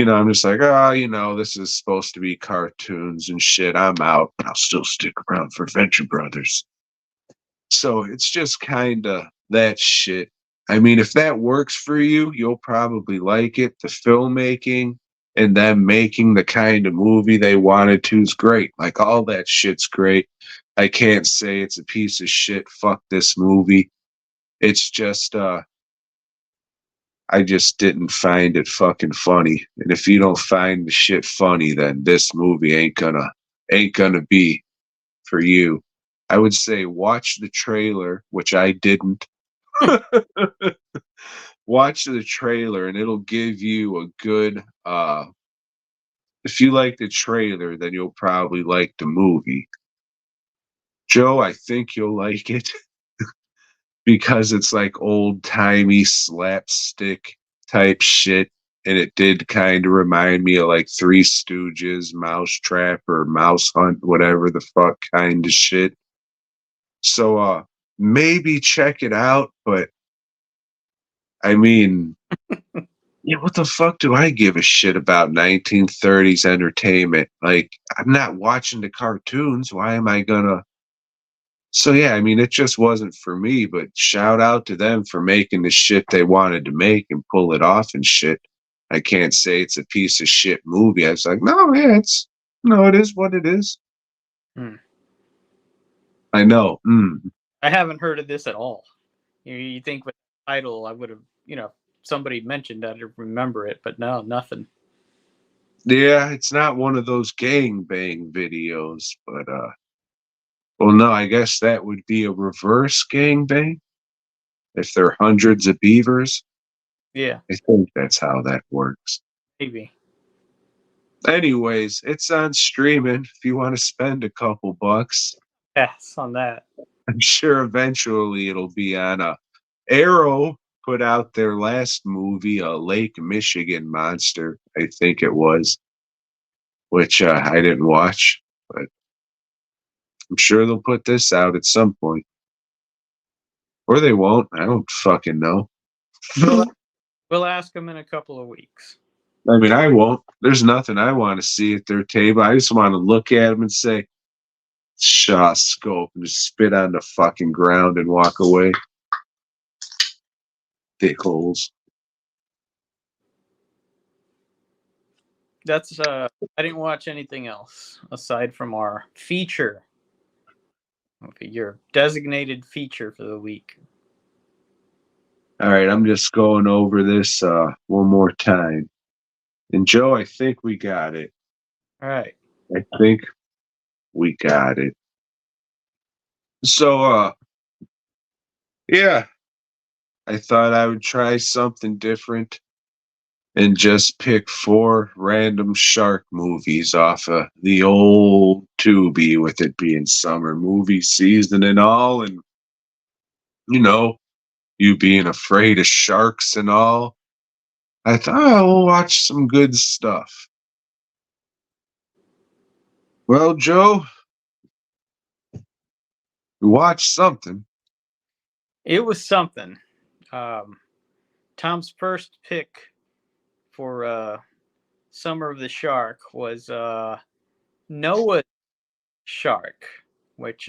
I'm just like, oh, this is supposed to be cartoons and shit. I'm out. I'll still stick around for Venture Brothers. So it's just kind of that shit. I mean, if that works for you, you'll probably like it. The filmmaking and them making the kind of movie they wanted to is great. Like all that shit's great. I can't say it's a piece of shit. Fuck this movie. It's just I just didn't find it fucking funny. And if you don't find the shit funny, then this movie ain't gonna be for you. I would say watch the trailer, which I didn't. Watch the trailer and it'll give you a good if you like the trailer, then you'll probably like the movie. Joe, I think you'll like it because it's like old timey slapstick type shit. and it did kind of remind me of like Three Stooges, Mousetrap, or Mouse Hunt, whatever the fuck kind of shit. So maybe check it out, but I mean, yeah, what the fuck do I give a shit about 1930s entertainment? Like, I'm not watching the cartoons. Why am I gonna? So yeah, I mean, it just wasn't for me, but shout out to them for making the shit they wanted to make and pull it off and shit. I can't say it's a piece of shit movie. I was like, no, yeah, it is what it is. Hmm. I know. I haven't heard of this at all. You think with the title, I would have, somebody mentioned I'd remember it, but no, nothing. Yeah, it's not one of those gang bang videos, but well, no, I guess that would be a reverse gang bang if there are hundreds of beavers. Yeah, I think that's how that works. maybe. Anyways, it's on streaming if you want to spend a couple bucks. Pass on that. I'm sure eventually it'll be on a Arrow put out their last movie, a Lake Michigan Monster, I think it was, which I didn't watch, but I'm sure they'll put this out at some point. Or they won't. I don't fucking know. We'll we'll ask them in a couple of weeks. I mean, I won't. There's nothing I want to see at their table. I just want to look at them and say, Shaw scope, and just spit on the fucking ground and walk away. Dickholes. That's I didn't watch anything else aside from our feature. Okay, your designated feature for the week. All right, I'm just going over this one more time. And Joe, I think we got it. All right. I think we got it. So yeah, I thought I would try something different and just pick 4 random shark movies off of the old Tubi, with it being summer movie season and all, and you know, you being afraid of sharks and all. I thought, oh, we'll watch some good stuff. Well, Joe, we watched something. It was something. Um, Tom's first pick for Summer of the Shark was Noah's Shark, which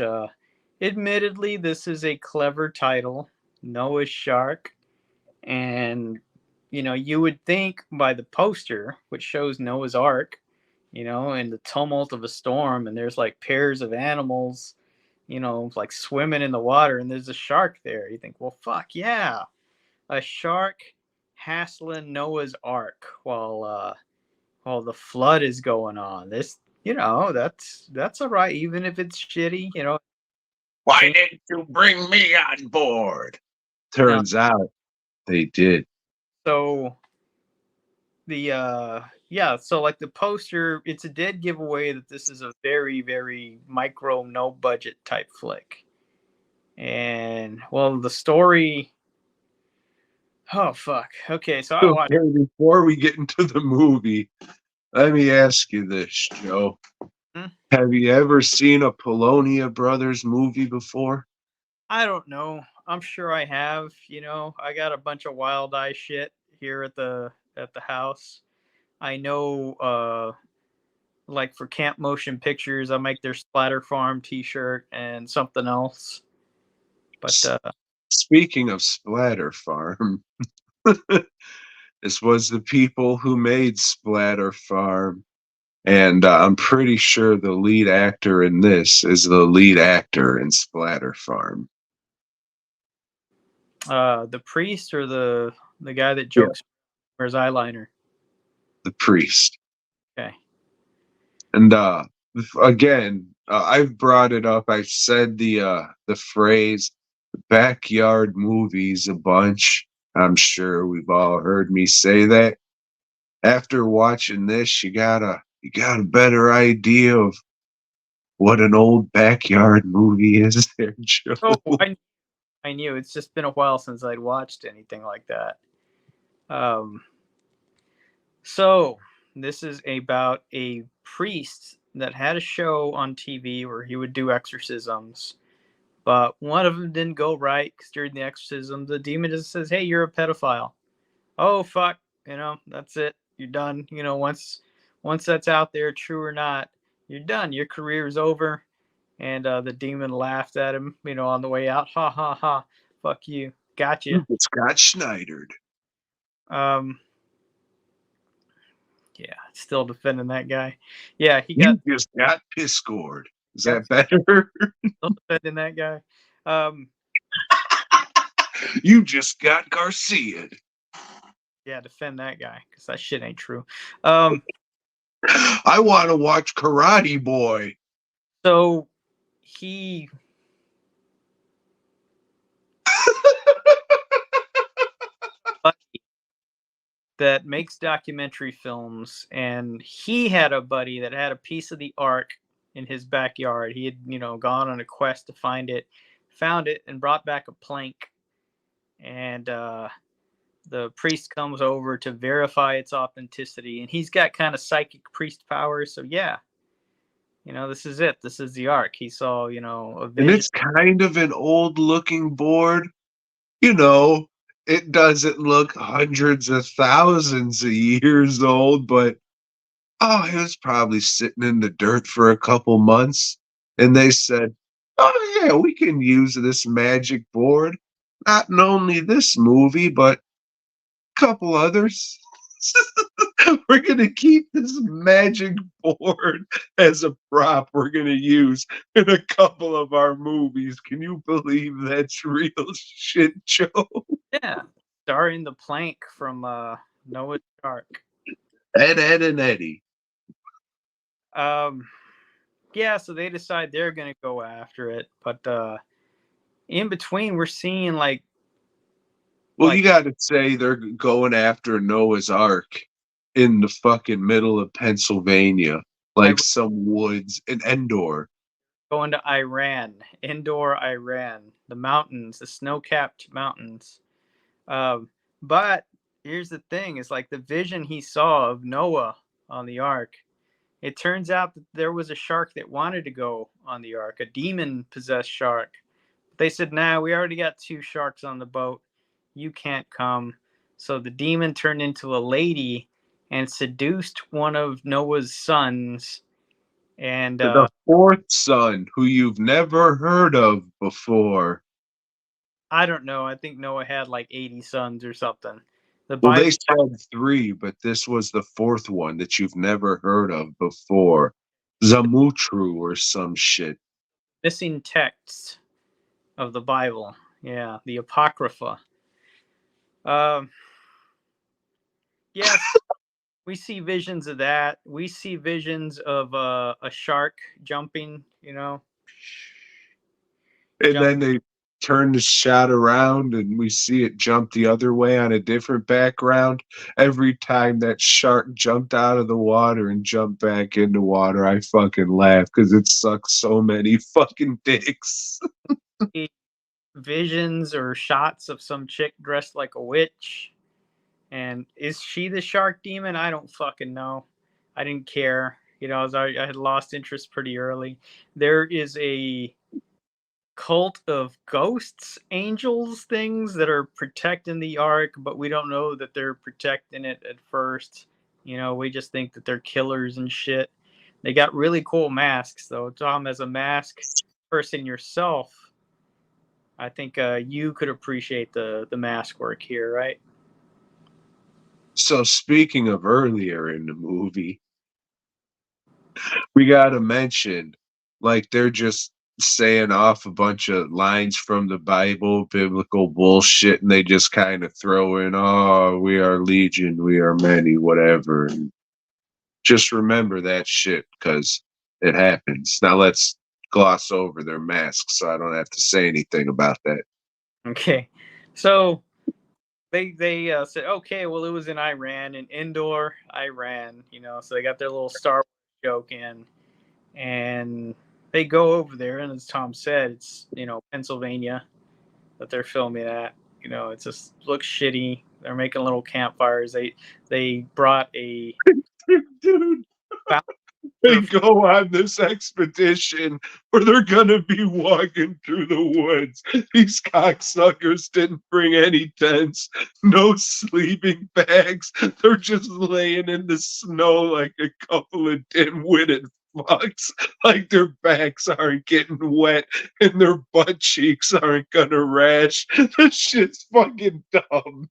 admittedly this is a clever title, Noah's Shark, and you would think by the poster, which shows Noah's Ark, in the tumult of a storm, and there's like pairs of animals, like swimming in the water, and there's a shark there. You think, well, fuck yeah, a shark hassling Noah's Ark while the flood is going on. This, that's all right, even if it's shitty. Why didn't you bring me on board? No, Turns out they did. so the so like the poster, it's a dead giveaway that this is a very very micro no budget type flick. And well, the story, oh fuck, okay, so I watched. Okay, before we get into the movie, let me ask you this, Joe. Hmm? Have you ever seen a Polonia Brothers movie before? I don't know, I'm sure I have. I got a bunch of Wild Eye shit here at the house. I know like for Camp Motion Pictures, I make their Splatter Farm t-shirt and something else. But Speaking of Splatter Farm, this was the people who made Splatter Farm. And I'm pretty sure the lead actor in this is the lead actor in Splatter Farm. the priest or the guy that Yeah, jokes wears eyeliner. the priest. Okay. And again, I've brought it up. I've said the phrase backyard movies a bunch. I'm sure we've all heard me say that. After watching this, you got a better idea of what an old backyard movie is there, Joe. Oh, I knew. It's just been a while since I'd watched anything like that. Um, So this is about a priest that had a show on TV where he would do exorcisms, but one of them didn't go right because during the exorcism, the demon just says, "Hey, you're a pedophile." Oh fuck, that's it. You're done. Once that's out there, true or not, you're done. Your career is over. And the demon laughed at him, on the way out. Ha ha ha. Fuck you. Gotcha. It's got Schneidered. Um, yeah, still defending that guy. Yeah, he got You just got piss scored. Is got that better? still defending that guy. Um, You just got Garcia. yeah, defend that guy because that shit ain't true. Um, I want to watch Karate Boy. so he that makes documentary films, and he had a buddy that had a piece of the ark in his backyard. He had, gone on a quest to find it, found it, and brought back a plank. And the priest comes over to verify its authenticity, and he's got kind of psychic priest powers. So yeah, this is it. This is the ark. He saw, a And vision. it's kind of an old looking board. You know, it doesn't look hundreds of thousands of years old, but oh, it was probably sitting in the dirt for a couple months. And they said, oh, yeah, we can use this magic board. Not in only this movie, but a couple others. We're going to keep this magic board as a prop we're going to use in a couple of our movies. Can you believe that's real shit, Joe? Yeah, starring the plank from Noah's Ark. Ed, and Eddie. Um, yeah, so they decide they're gonna go after it, but in between we're seeing Well, like you got to say they're going after Noah's Ark in the fucking middle of Pennsylvania, I like some woods in Endor. going to Iran, indoor Iran, the mountains, the snow-capped mountains. But here's the thing: is like the vision he saw of Noah on the ark. It turns out that there was a shark that wanted to go on the ark, a demon-possessed shark. They said, "Nah, we already got two sharks on the boat. You can't come." So the demon turned into a lady and seduced one of Noah's sons. And The fourth son, who you've never heard of before. I don't know. I think Noah had like 80 sons or something. The Well, they Bible said three, but this was the fourth one that you've never heard of before. Zamutru or some shit. missing texts of the Bible. Yeah, the Apocrypha. Um, yes, we see visions of that. We see visions of a shark jumping. And Jump. then they turn the shot around and we see it jump the other way on a different background. Every time that shark jumped out of the water and jumped back into water, I fucking laugh because it sucks so many fucking dicks. Visions or shots of some chick dressed like a witch. And is she the shark demon? I don't fucking know. I didn't care. I had lost interest pretty early. There is a cult of ghosts, angels, things that are protecting the ark, but we don't know that they're protecting it at first. We just think that they're killers and shit. They got really cool masks, though. Tom, as a mask person yourself, I think you could appreciate the mask work here, right? So, speaking of earlier in the movie, we got to mention like they're just saying off a bunch of lines from the Bible, biblical bullshit, and they just kind of throw in, oh, we are legion, we are many, whatever. And just remember that shit because it happens. Now let's gloss over their masks so I don't have to say anything about that. Okay, so they said, okay, well, it was in Iran, in indoor Iran, so they got their little Star Wars joke in, and they go over there, and as Tom said, it's Pennsylvania that they're filming at. It just looks shitty. They're making little campfires. They brought a Dude, they founder. go on this expedition where they're gonna be walking through the woods. These cocksuckers didn't bring any tents, no sleeping bags. They're just laying in the snow like a couple of dim-witted fucks. Like their backs aren't getting wet and their butt cheeks aren't gonna rash. This shit's fucking dumb.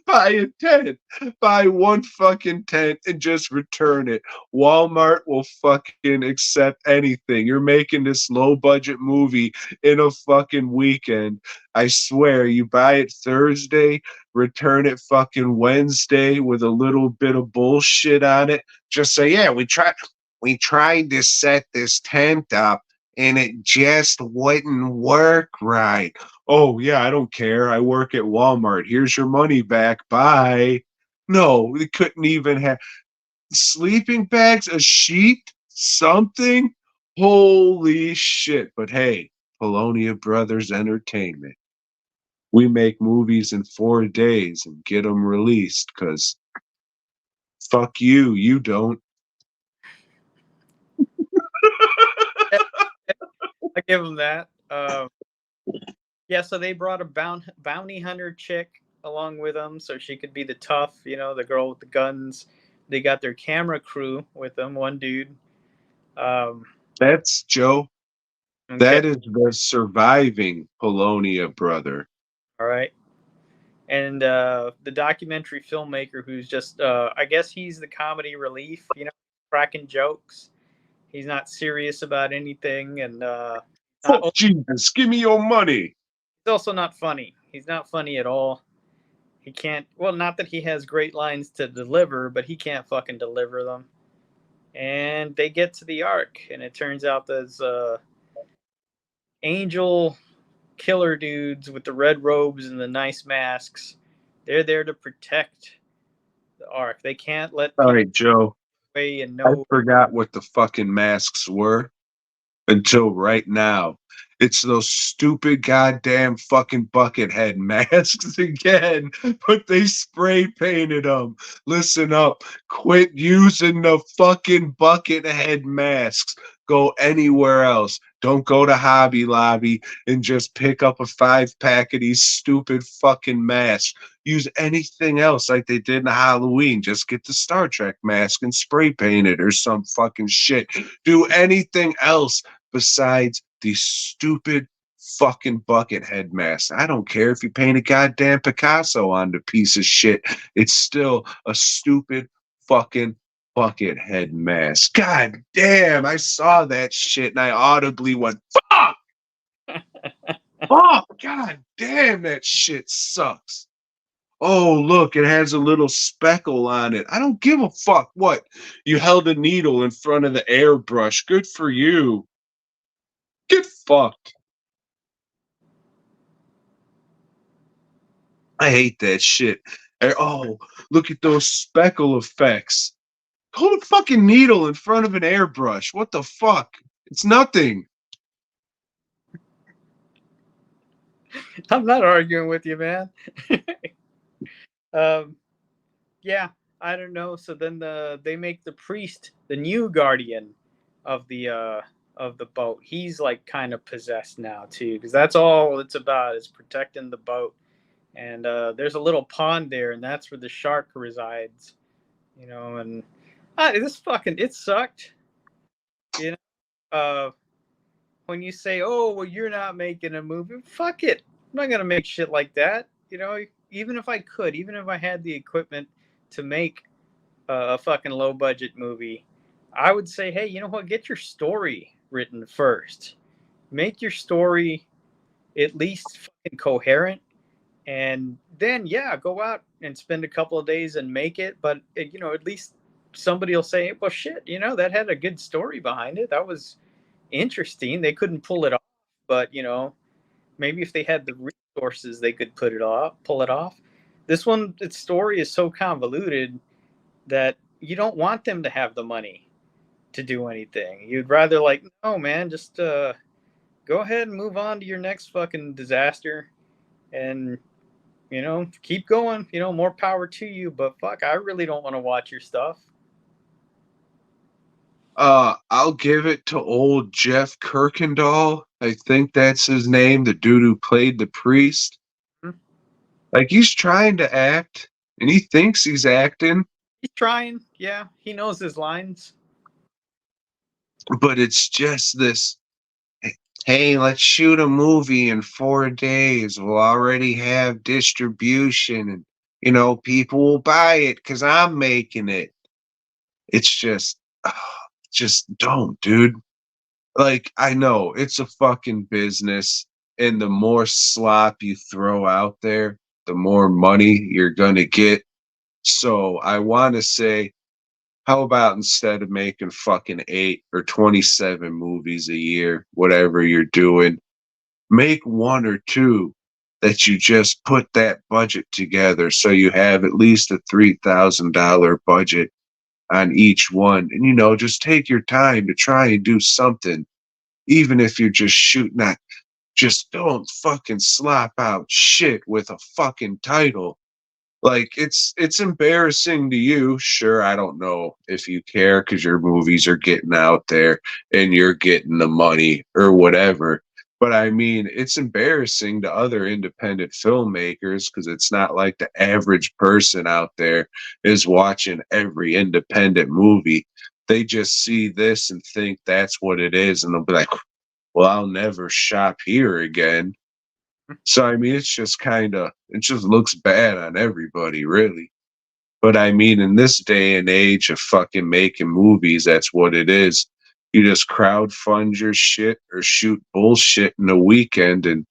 Buy a tent. Buy one fucking tent and just return it. Walmart will fucking accept anything. You're making this low budget movie in a fucking weekend. I swear, you buy it Thursday, return it fucking Wednesday with a little bit of bullshit on it. Just say, yeah, we tried to set this tent up and it just wouldn't work right. Oh yeah, I don't care. I work at Walmart. Here's your money back. Bye. No, we couldn't even have sleeping bags, a sheet, something. Holy shit. But hey, Polonia Brothers Entertainment. We make movies in 4 days and get them released because fuck you, you don't. I give them that. Yeah, so they brought a bounty hunter chick along with them, so she could be the tough, the girl with the guns. They got their camera crew with them, one dude. Um, That's Joe. okay, That is the surviving Polonia brother. all right. And the documentary filmmaker who's just, I guess he's the comedy relief, cracking jokes. He's not serious about anything, and not, Fuck Jesus, give me your money. he's also not funny. He's not funny at all. He can't. Well, not that he has great lines to deliver, but he can't fucking deliver them. And they get to the ark, and it turns out there's angel killer dudes with the red robes and the nice masks. They're there to protect the ark. They can't let All people right, Joe. away and I know. forgot what the fucking masks were until right now. It's those stupid goddamn fucking bucket head masks again, but they spray painted them. Listen up. Quit using the fucking bucket head masks. Go anywhere else. Don't go to Hobby Lobby and just pick up a 5-pack of these stupid fucking masks. Use anything else like they did in Halloween. Just get the Star Trek mask and spray paint it or some fucking shit. Do anything else besides these stupid fucking bucket head masks. I don't care if you paint a goddamn Picasso on the piece of shit. It's still a stupid fucking bucket head mask. God damn, I saw that shit and I audibly went, fuck! Fuck! God damn, that shit sucks. Oh, look, it has a little speckle on it. I don't give a fuck. What? You held a needle in front of the airbrush. Good for you. Get fucked. I hate that shit. Oh, look at those speckle effects. Hold a fucking needle in front of an airbrush. What the fuck? It's nothing. I'm not arguing with you, man. um, yeah, I don't know. So then they make the priest the new guardian of the boat. He's like kind of possessed now too, because that's all it's about is protecting the boat. And there's a little pond there, and that's where the shark resides. And this fucking it sucked. You know, when you say, "Oh, well, you're not making a movie," fuck it. I'm not gonna make shit like that. Even if I could, even if I had the equipment to make a fucking low budget movie, I would say, hey, you know what? Get your story written first. Make your story at least fucking coherent, and then yeah, go out and spend a couple of days and make it. But at least somebody will say, well, shit, that had a good story behind it. That was interesting. They couldn't pull it off, but maybe if they had the resources, they could pull it off. This one, its story is so convoluted that you don't want them to have the money to do anything. You'd rather like, no, man, just go ahead and move on to your next fucking disaster, and Keep going. More power to you. But fuck, I really don't want to watch your stuff. I'll give it to old Jeff Kirkendall. I think that's his name, the dude who played the priest. Hmm? Like he's trying to act and he thinks he's acting, He's trying. Yeah, he knows his lines. but it's just this, hey, let's shoot a movie in 4 days. We'll already have distribution and people will buy it because I'm making it. It's just don't, dude. Like, I know it's a fucking business, and the more slop you throw out there, the more money you're gonna get. So I want to say, how about instead of making fucking 8 or 27 movies a year, whatever you're doing, make one or two that you just put that budget together so you have at least a $3,000 budget on each one. And just take your time to try and do something, even if you're just shooting at, just don't fucking slap out shit with a fucking title. Like it's embarrassing to you. Sure, I don't know if you care because your movies are getting out there and you're getting the money or whatever. But I mean, it's embarrassing to other independent filmmakers because it's not like the average person out there is watching every independent movie. They just see this and think that's what it is, and they'll be like, well, I'll never shop here again. So I mean, it just looks bad on everybody, really. But I mean, in this day and age of fucking making movies, that's what it is. You just crowdfund your shit or shoot bullshit in a weekend, and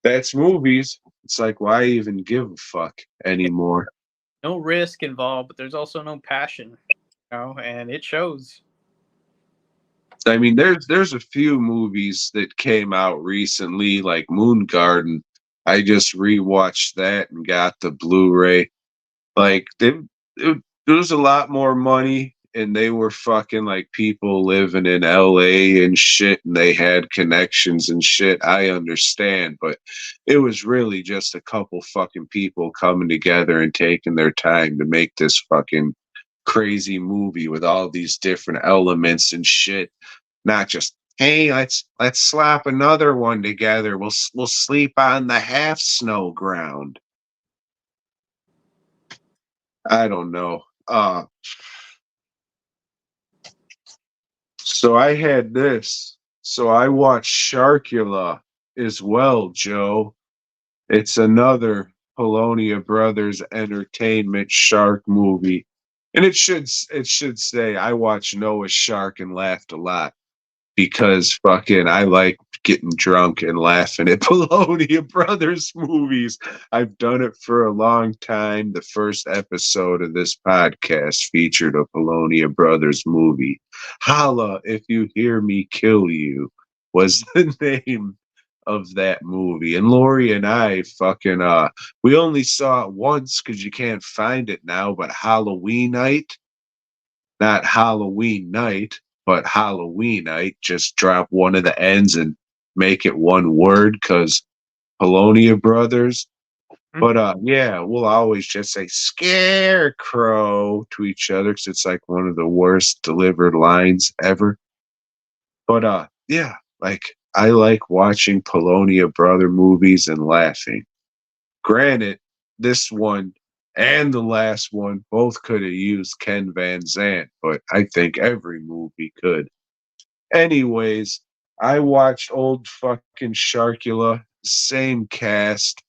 that's movies. It's like, why even give a fuck anymore? No risk involved, but there's also no passion. And it shows. I mean, there's a few movies that came out recently, like Moon Garden. I just rewatched that and got the Blu-ray. Like there was a lot more money, and they were fucking like people living in LA and shit, and they had connections and shit. I understand, but it was really just a couple fucking people coming together and taking their time to make this fucking crazy movie with all these different elements and shit. Not just, hey, let's slap another one together. We'll sleep on the half snow ground. I don't know. So I had this. So I watched Sharkula as well, Joe. It's another Polonia Brothers Entertainment shark movie. And it should say I watched Noah Shark and laughed a lot because fucking I like getting drunk and laughing at Polonia Brothers movies. I've done it for a long time. The first episode of this podcast featured a Polonia Brothers movie. Holla if you hear me kill you was the name of that movie. And Lori and I fucking we only saw it once because you can't find it now, but Halloween night, not Halloween night, but Halloween night. Just drop one of the ends and make it one word because Polonia Brothers. Hmm? But yeah, we'll always just say scarecrow to each other because it's like one of the worst delivered lines ever. But yeah, like I like watching Polonia Brother movies and laughing. Granted, this one and the last one both could have used Ken Van Zant, but I think every movie could. Anyways, I watched old fucking Sharkula, same cast,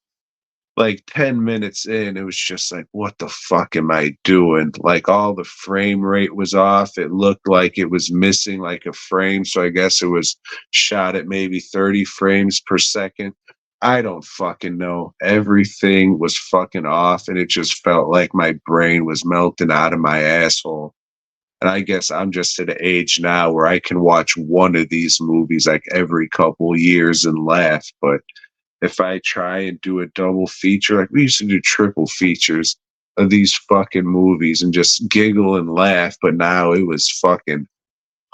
like 10 minutes in, it was just like, what the fuck am I doing? Like, all the frame rate was off. It looked like it was missing like a frame. So I guess it was shot at maybe 30 frames per second. I don't fucking know. Everything was fucking off, and it just felt like my brain was melting out of my asshole. And I guess I'm just at an age now where I can watch one of these movies like every couple years and laugh. But if I try and do a double feature, like we used to do triple features of these fucking movies and just giggle and laugh, but now it was fucking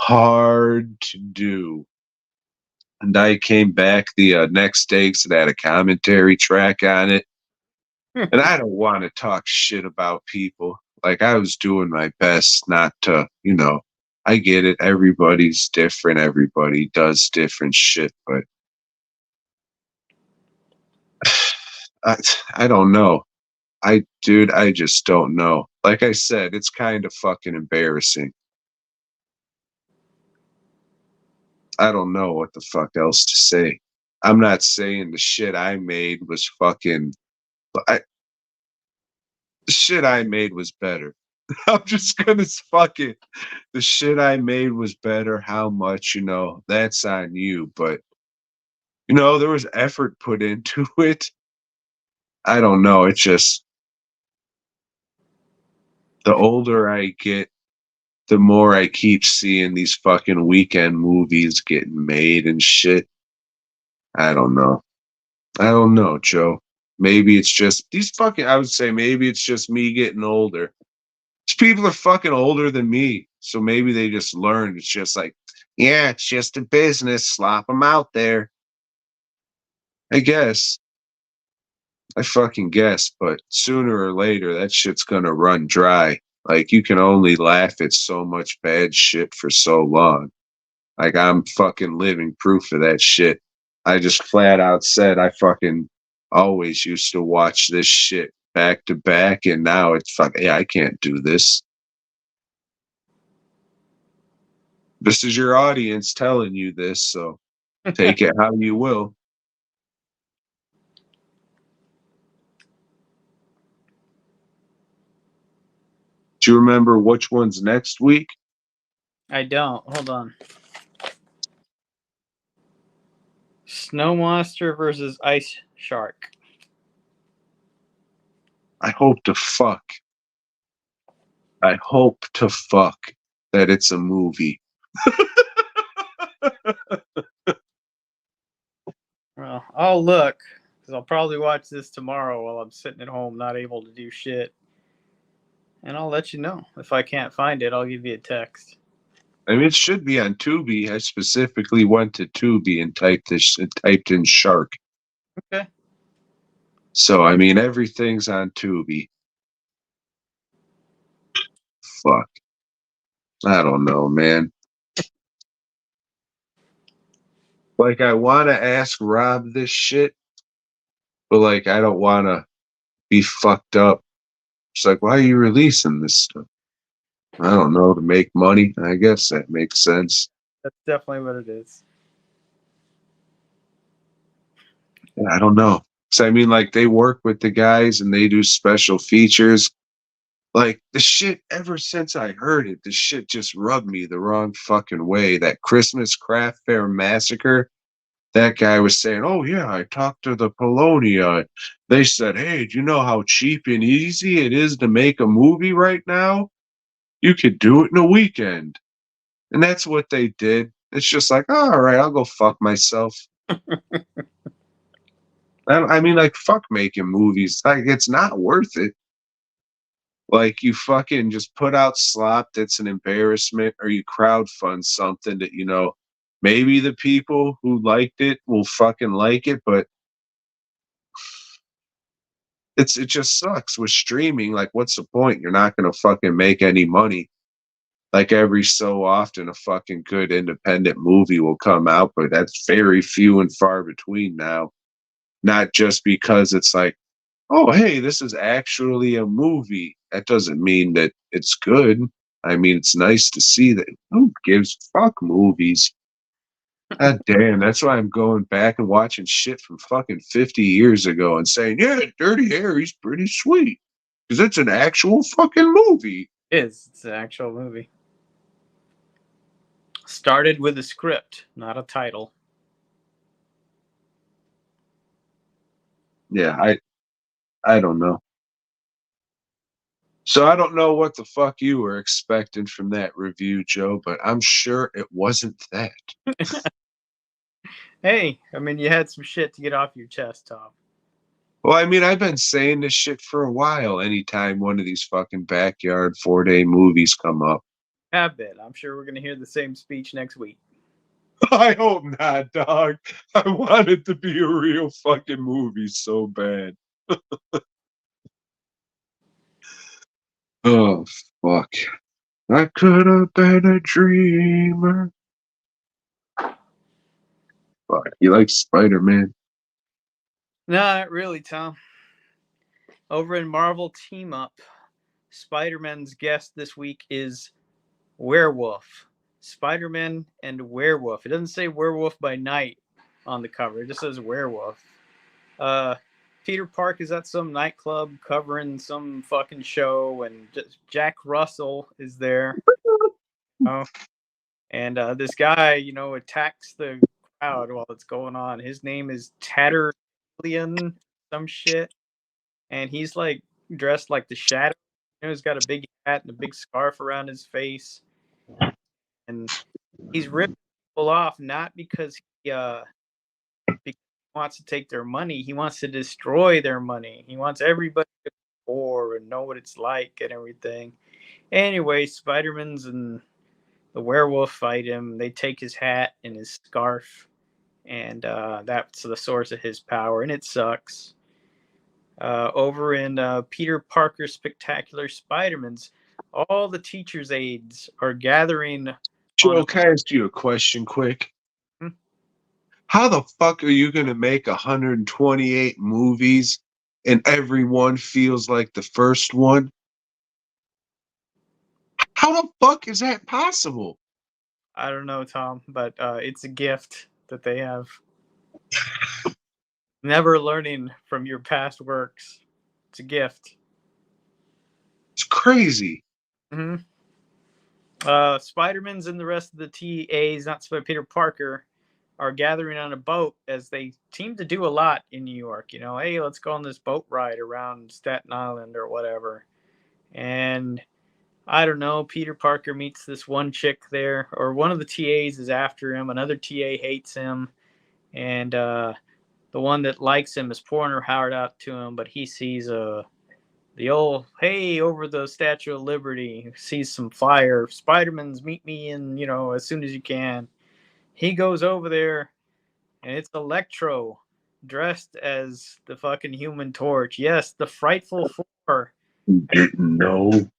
hard to do. And I came back the next day because it had a commentary track on it. And I don't want to talk shit about people. Like, I was doing my best not to, I get it. Everybody's different. Everybody does different shit, but I, I don't know. Dude, I just don't know. Like I said, it's kind of fucking embarrassing. I don't know what the fuck else to say. I'm not saying the shit I made was fucking. I, the shit I made was better. I'm just gonna fuck it. The shit I made was better. How much, that's on you. But there was effort put into it. I don't know. It's just the older I get, the more I keep seeing these fucking weekend movies getting made and shit. I don't know. I don't know, Joe. Maybe it's just these fucking. I would say maybe it's just me getting older. These people are fucking older than me, so maybe they just learned. It's just like, yeah, it's just a business. Slop them out there. I guess. I fucking guess, but sooner or later that shit's gonna run dry. Like you can only laugh at so much bad shit for so long. Like I'm fucking living proof of that shit. I just flat out said I fucking always used to watch this shit back to back, and now it's yeah, I can't do this. This is your audience telling you this, so take it how you will. Do you remember which one's next week? I don't. Hold on. Snow monster versus ice shark. I hope to fuck. I hope to fuck that it's a movie. Well, I'll look because I'll probably watch this tomorrow while I'm sitting at home, not able to do shit. And I'll let you know. If I can't find it, I'll give you a text. I mean, it should be on Tubi. I specifically went to Tubi and typed in shark. Okay. So I mean, everything's on Tubi. Fuck. I don't know, man. Like, I want to ask Rob this shit, but like, I don't want to be fucked up. It's like, why are you releasing this stuff? I don't know, to make money. I guess that makes sense. That's definitely what it is. I don't know. So I mean, like, they work with the guys and they do special features. Like, the shit, ever since I heard it, the shit just rubbed me the wrong fucking way. That Christmas Craft Fair Massacre, that guy was saying, oh, yeah, I talked to the Polonia. They said, hey, do you know how cheap and easy it is to make a movie right now? You could do it in a weekend. And that's what they did. It's just like, oh, all right, I'll go fuck myself. I mean, like, fuck making movies. Like, it's not worth it. Like, you fucking just put out slop that's an embarrassment, or you crowdfund something that, maybe the people who liked it will fucking like it, but it just sucks with streaming. Like, what's the point? You're not gonna fucking make any money. Like, every so often a fucking good independent movie will come out, but that's very few and far between now. Not just because it's like, oh, hey, this is actually a movie. That doesn't mean that it's good. I mean, it's nice to see that. Who gives fuck movies? God damn, that's why I'm going back and watching shit from fucking 50 years ago and saying, yeah, Dirty Harry's pretty sweet. Because it's an actual fucking movie. It is. It's an actual movie. Started with a script, not a title. Yeah, I don't know. So I don't know what the fuck you were expecting from that review, Joe, but I'm sure it wasn't that. Hey, I mean, you had some shit to get off your chest, Tom. Well, I mean, I've been saying this shit for a while. Anytime one of these fucking backyard 4-day movies come up. Have been. I'm sure we're going to hear the same speech next week. I hope not, dog. I want it to be a real fucking movie so bad. Oh, fuck. I could have been a dreamer. Fuck, you like Spider-Man? No, not really, Tom. Over in Marvel Team Up, Spider-Man's guest this week is Werewolf. Spider-Man and Werewolf. It doesn't say Werewolf by Night on the cover. It just says Werewolf. Uh, Peter Park is at some nightclub covering some fucking show, and Jack Russell is there. Oh, and this guy, attacks the crowd while it's going on. His name is Tatterlian, some shit, and he's like dressed like the Shadow. He's got a big hat and a big scarf around his face, and he's ripping people off not because he wants to take their money. He wants to destroy their money. He wants everybody to be poor and know what it's like and everything. Anyway, Spider-Man's and the werewolf fight him. They take his hat and his scarf, and that's the source of his power, and it sucks. Over in Peter Parker's Spectacular Spider-Man's, all the teachers' aides are gathering on Joe, can I ask you a question quick? a. How the fuck are you going to make 128 movies and every one feels like the first one? How the fuck is that possible? I don't know, Tom, but it's a gift that they have. Never learning from your past works. It's a gift. It's crazy. hmm Spider-Man's and the rest of the TAs, not by Peter Parker, are gathering on a boat as they seem to do a lot in New York. Hey, let's go on this boat ride around Staten Island or whatever. And I don't know, Peter Parker meets this one chick there, or one of the TAs is after him. Another TA hates him. And the one that likes him is pouring her heart out to him, but he sees the old, hey, over the Statue of Liberty, sees some fire. Spider-Man's meet me in, as soon as you can. He goes over there, and it's Electro dressed as the fucking Human Torch. Yes, the Frightful Four. You didn't know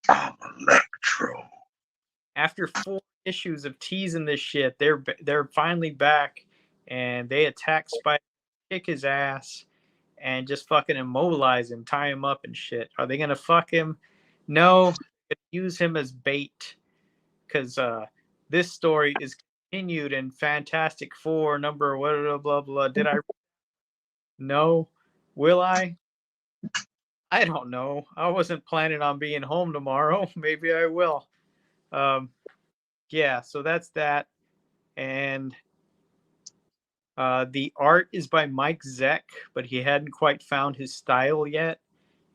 I'm Electro. After 4 issues of teasing this shit, they're finally back, and they attack Spider, kick his ass, and just fucking immobilize him, tie him up and shit. Are they gonna fuck him? No, use him as bait because this story is continued in Fantastic Four number blah blah blah. Did I? No. Will I? I don't know. I wasn't planning on being home tomorrow. Maybe I will. Um, yeah. So that's that, and the art is by Mike Zeck, but he hadn't quite found his style yet.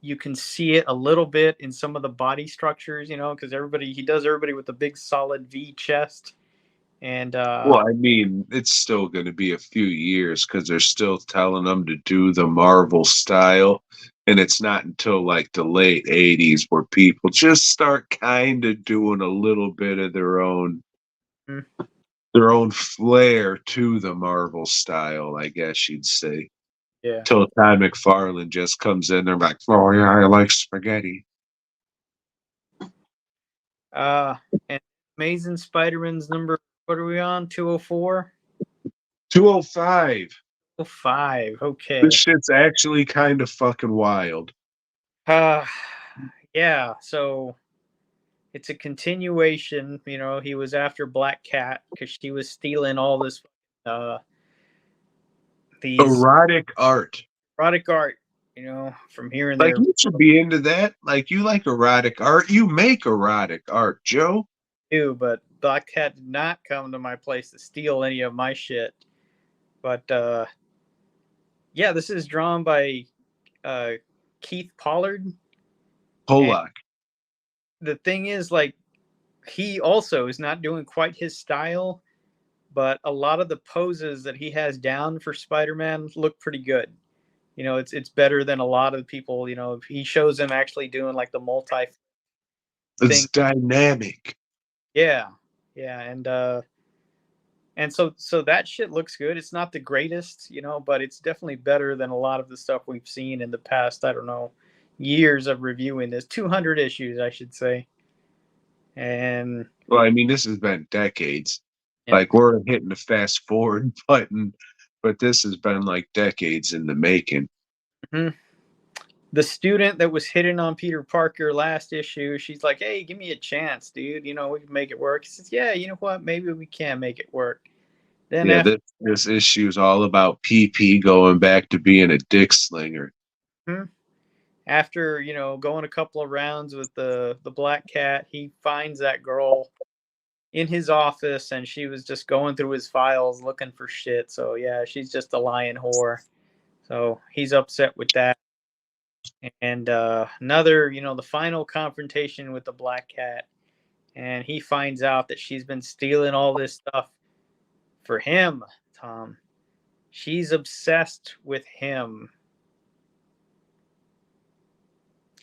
You can see it a little bit in some of the body structures, because he does everybody with a big solid V chest. And Well, I mean, it's still going to be a few years because they're still telling them to do the Marvel style. And it's not until like the late 80s where people just start kind of doing a little bit of their own flair to the Marvel style, I guess you'd say. yeah, Till Todd McFarlane just comes in, they're like, oh yeah, I like spaghetti. and Amazing Spider-Man's number. What are we on? 204. 205. 5. This Okay. shit's actually kind of fucking wild. Uh, yeah. So it's a continuation. He was after Black Cat because she was stealing all this, uh, these Erotic art. erotic art, from here and Like there. you should be into that. Like you like erotic art. You make erotic art, Joe. Too, but Black Cat did not come to my place to steal any of my shit. But yeah, this is drawn by uh, Keith Pollard. And Polak. the thing is, like, he also is not doing quite his style, but a lot of the poses that he has down for Spider-Man look pretty good. It's better than a lot of people. He shows him actually doing like the multi thing. It's dynamic. Yeah, yeah, and so that shit looks good. It's not the greatest, but it's definitely better than a lot of the stuff we've seen in the past, I don't know, years of reviewing this, 200 issues, I should say. And Well, I mean, this has been decades. yeah. Like we're hitting the fast forward button, but this has been like decades in the making. Mhm. The student that was hitting on Peter Parker last issue, she's like, "Hey, give me a chance, dude. You know, we can make it work." He says, "Yeah, you know what? Maybe we can make it work." Then Yeah, after, this issue is all about PP going back to being a dick slinger. after going a couple of rounds with the Black Cat, he finds that girl in his office, and she was just going through his files looking for shit. So yeah, she's just a lying whore. So he's upset with that. And another, the final confrontation with the Black Cat, and he finds out that she's been stealing all this stuff for him, Tom. She's obsessed with him.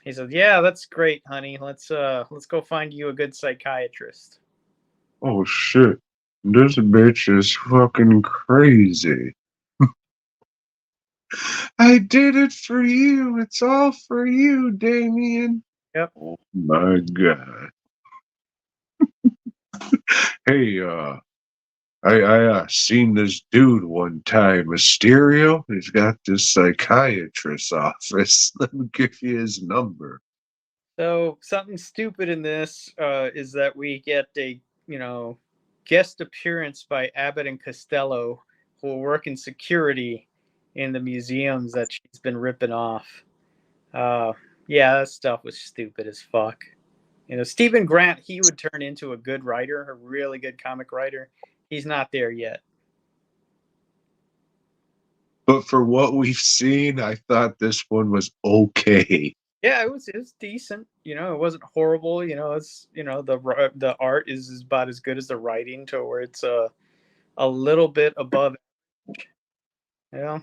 He says, "Yeah, that's great, honey. Let's go find you a good psychiatrist." Oh shit. This bitch is fucking crazy. I did it for you. It's all for you, Damien. Yep. Oh my god. Hey, I seen this dude one time, Mysterio. He's got this psychiatrist's office. Let me give you his number. So something stupid in this is that we get a guest appearance by Abbott and Costello, who will work in security in the museums that she's been ripping off. Uh, yeah, that stuff was stupid as fuck. Stephen Grant, he would turn into a good writer, a really good comic writer. He's not there yet. But for what we've seen, I thought this one was okay. Yeah, it was decent. It wasn't horrible. It's the art is about as good as the writing, to where it's a little bit above. Yeah,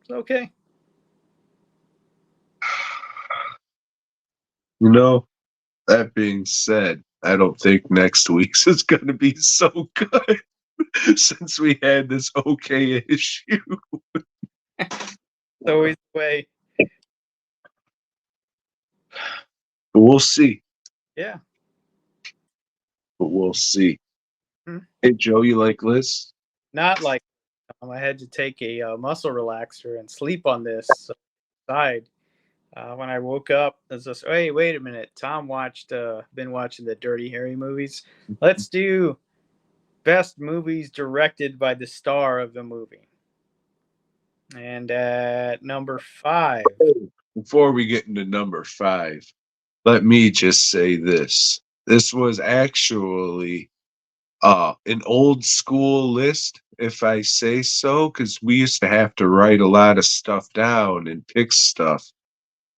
it's okay. You know, that being said, I don't think next week's is going to be so good since we had this okay issue. It's always the way. But we'll see. Yeah. But we'll see. Hmm. Hey, Joe, you like Liz? Not like I had to take a muscle relaxer and sleep on this side. When I woke up, I was just, hey, wait a minute. Tom been watching the Dirty Harry movies. Let's do best movies directed by the star of the movie. And at number 5. Before we get into number 5, let me just say this. This was actually an old school list, if I say so, because we used to have to write a lot of stuff down and pick stuff.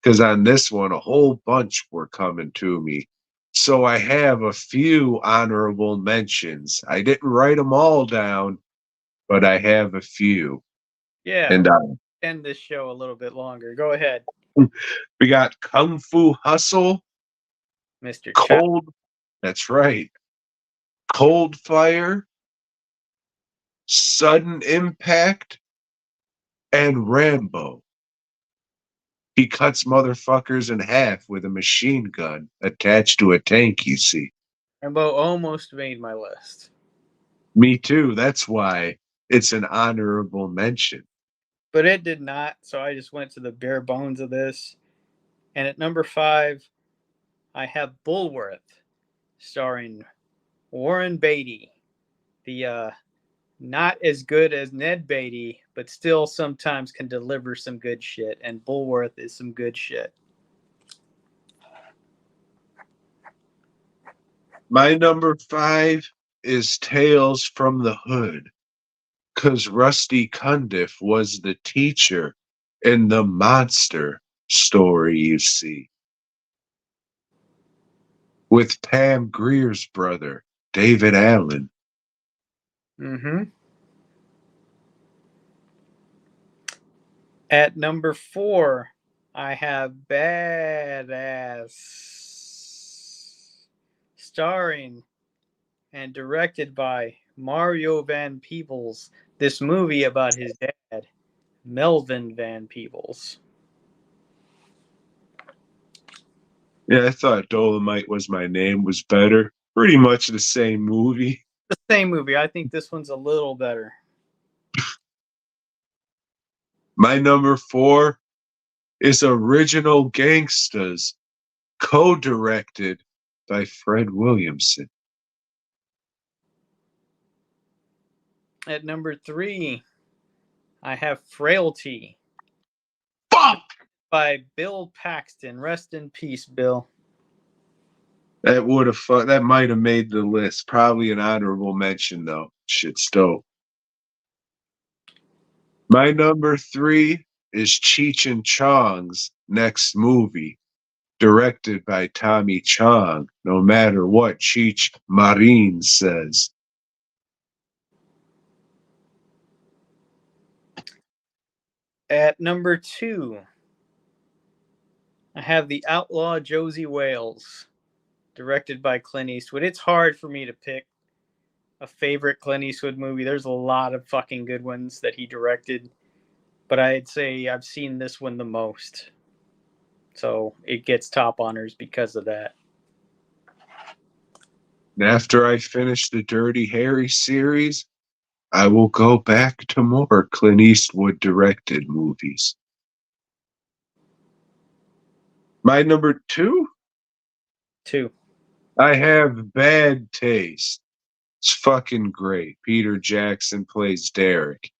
Because on this one, a whole bunch were coming to me. So I have a few honorable mentions. I didn't write them all down, but I have a few. Yeah, And we'll end this show a little bit longer. Go ahead, we got Kung Fu Hustle, Mr. Chow. Cold, that's right, Cold Fire, Sudden Impact, and Rambo. He cuts motherfuckers in half with a machine gun attached to a tank, you see. Rambo almost made my list, Me too. That's why it's an honorable mention. but it did not. So I just went to the bare bones of this. And at number 5, I have Bulworth, starring Warren Beatty, the not as good as Ned Beatty, but still sometimes can deliver some good shit. And Bulworth is some good shit. My number 5 is Tales from the Hood, because Rusty Cundiff was the teacher in the monster story, you see, with Pam Greer's brother, David Allen. Mm-hmm. At number 4, I have Badass, starring and directed by Mario Van Peebles. This movie about his dad, Melvin Van Peebles. Yeah, I thought Dolomite Was My Name was better. Pretty much the same movie. The same movie. I think this one's a little better. My number 4 is Original Gangstas, co-directed by Fred Williamson. At number 3, I have Frailty. Fuck! By Bill Paxton. Rest in peace, Bill. That might have made the list. Probably an honorable mention though. Shit's dope. My number 3 is Cheech and Chong's next movie, directed by Tommy Chong. No matter what Cheech Marin says. At number 2, I have The Outlaw Josie Wales, directed by Clint Eastwood. It's hard for me to pick a favorite Clint Eastwood movie. There's a lot of fucking good ones that he directed, but I'd say I've seen this one the most. So it gets top honors because of that. After I finish the Dirty Harry series, I will go back to more Clint Eastwood directed movies. My number 2? 2. I have Bad Taste. It's fucking great. Peter Jackson plays Derek,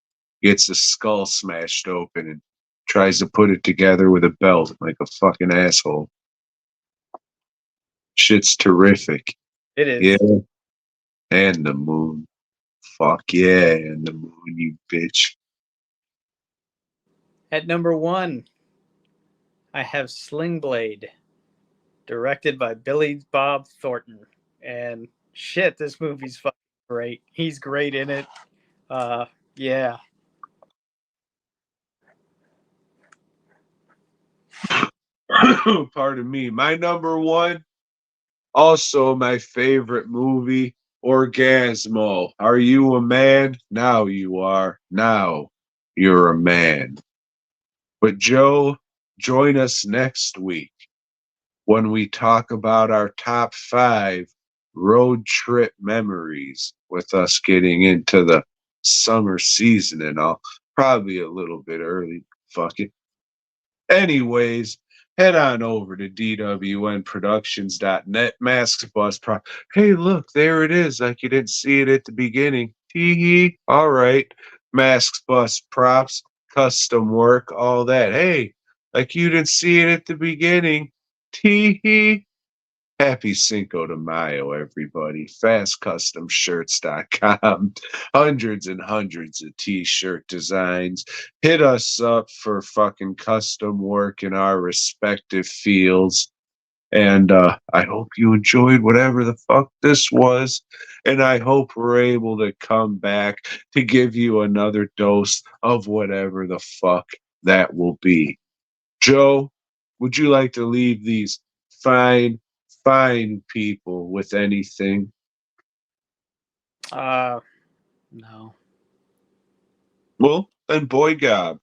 gets his skull smashed open and tries to put it together with a belt like a fucking asshole. Shit's terrific. It is. Yeah. And the moon. Fuck yeah, and the moon, you bitch. At number 1, I have Sling Blade, directed by Billy Bob Thornton. And shit, this movie's fucking great. He's great in it. Yeah. Pardon me. My number 1, also my favorite movie, Orgasmo. Are you a man? Now you are. Now you're a man. But Joe, join us next week when we talk about our top 5 road trip memories, with us getting into the summer season and all. Probably a little bit early. Fuck it. Anyways, head on over to dwnproductions.net. Masks Bus Pro. Hey, look, there it is. Like you didn't see it at the beginning. Tee hee. All right. Masks Bus Props, custom work, all that. Hey, like you didn't see it at the beginning. Tee hee. Happy Cinco de Mayo, everybody. FastCustomShirts.com. Hundreds and hundreds of t-shirt designs. Hit us up for fucking custom work in our respective fields. And I hope you enjoyed whatever the fuck this was. And I hope we're able to come back to give you another dose of whatever the fuck that will be. Joe, would you like to leave these fine people with anything? No. Well, then BOYGOB.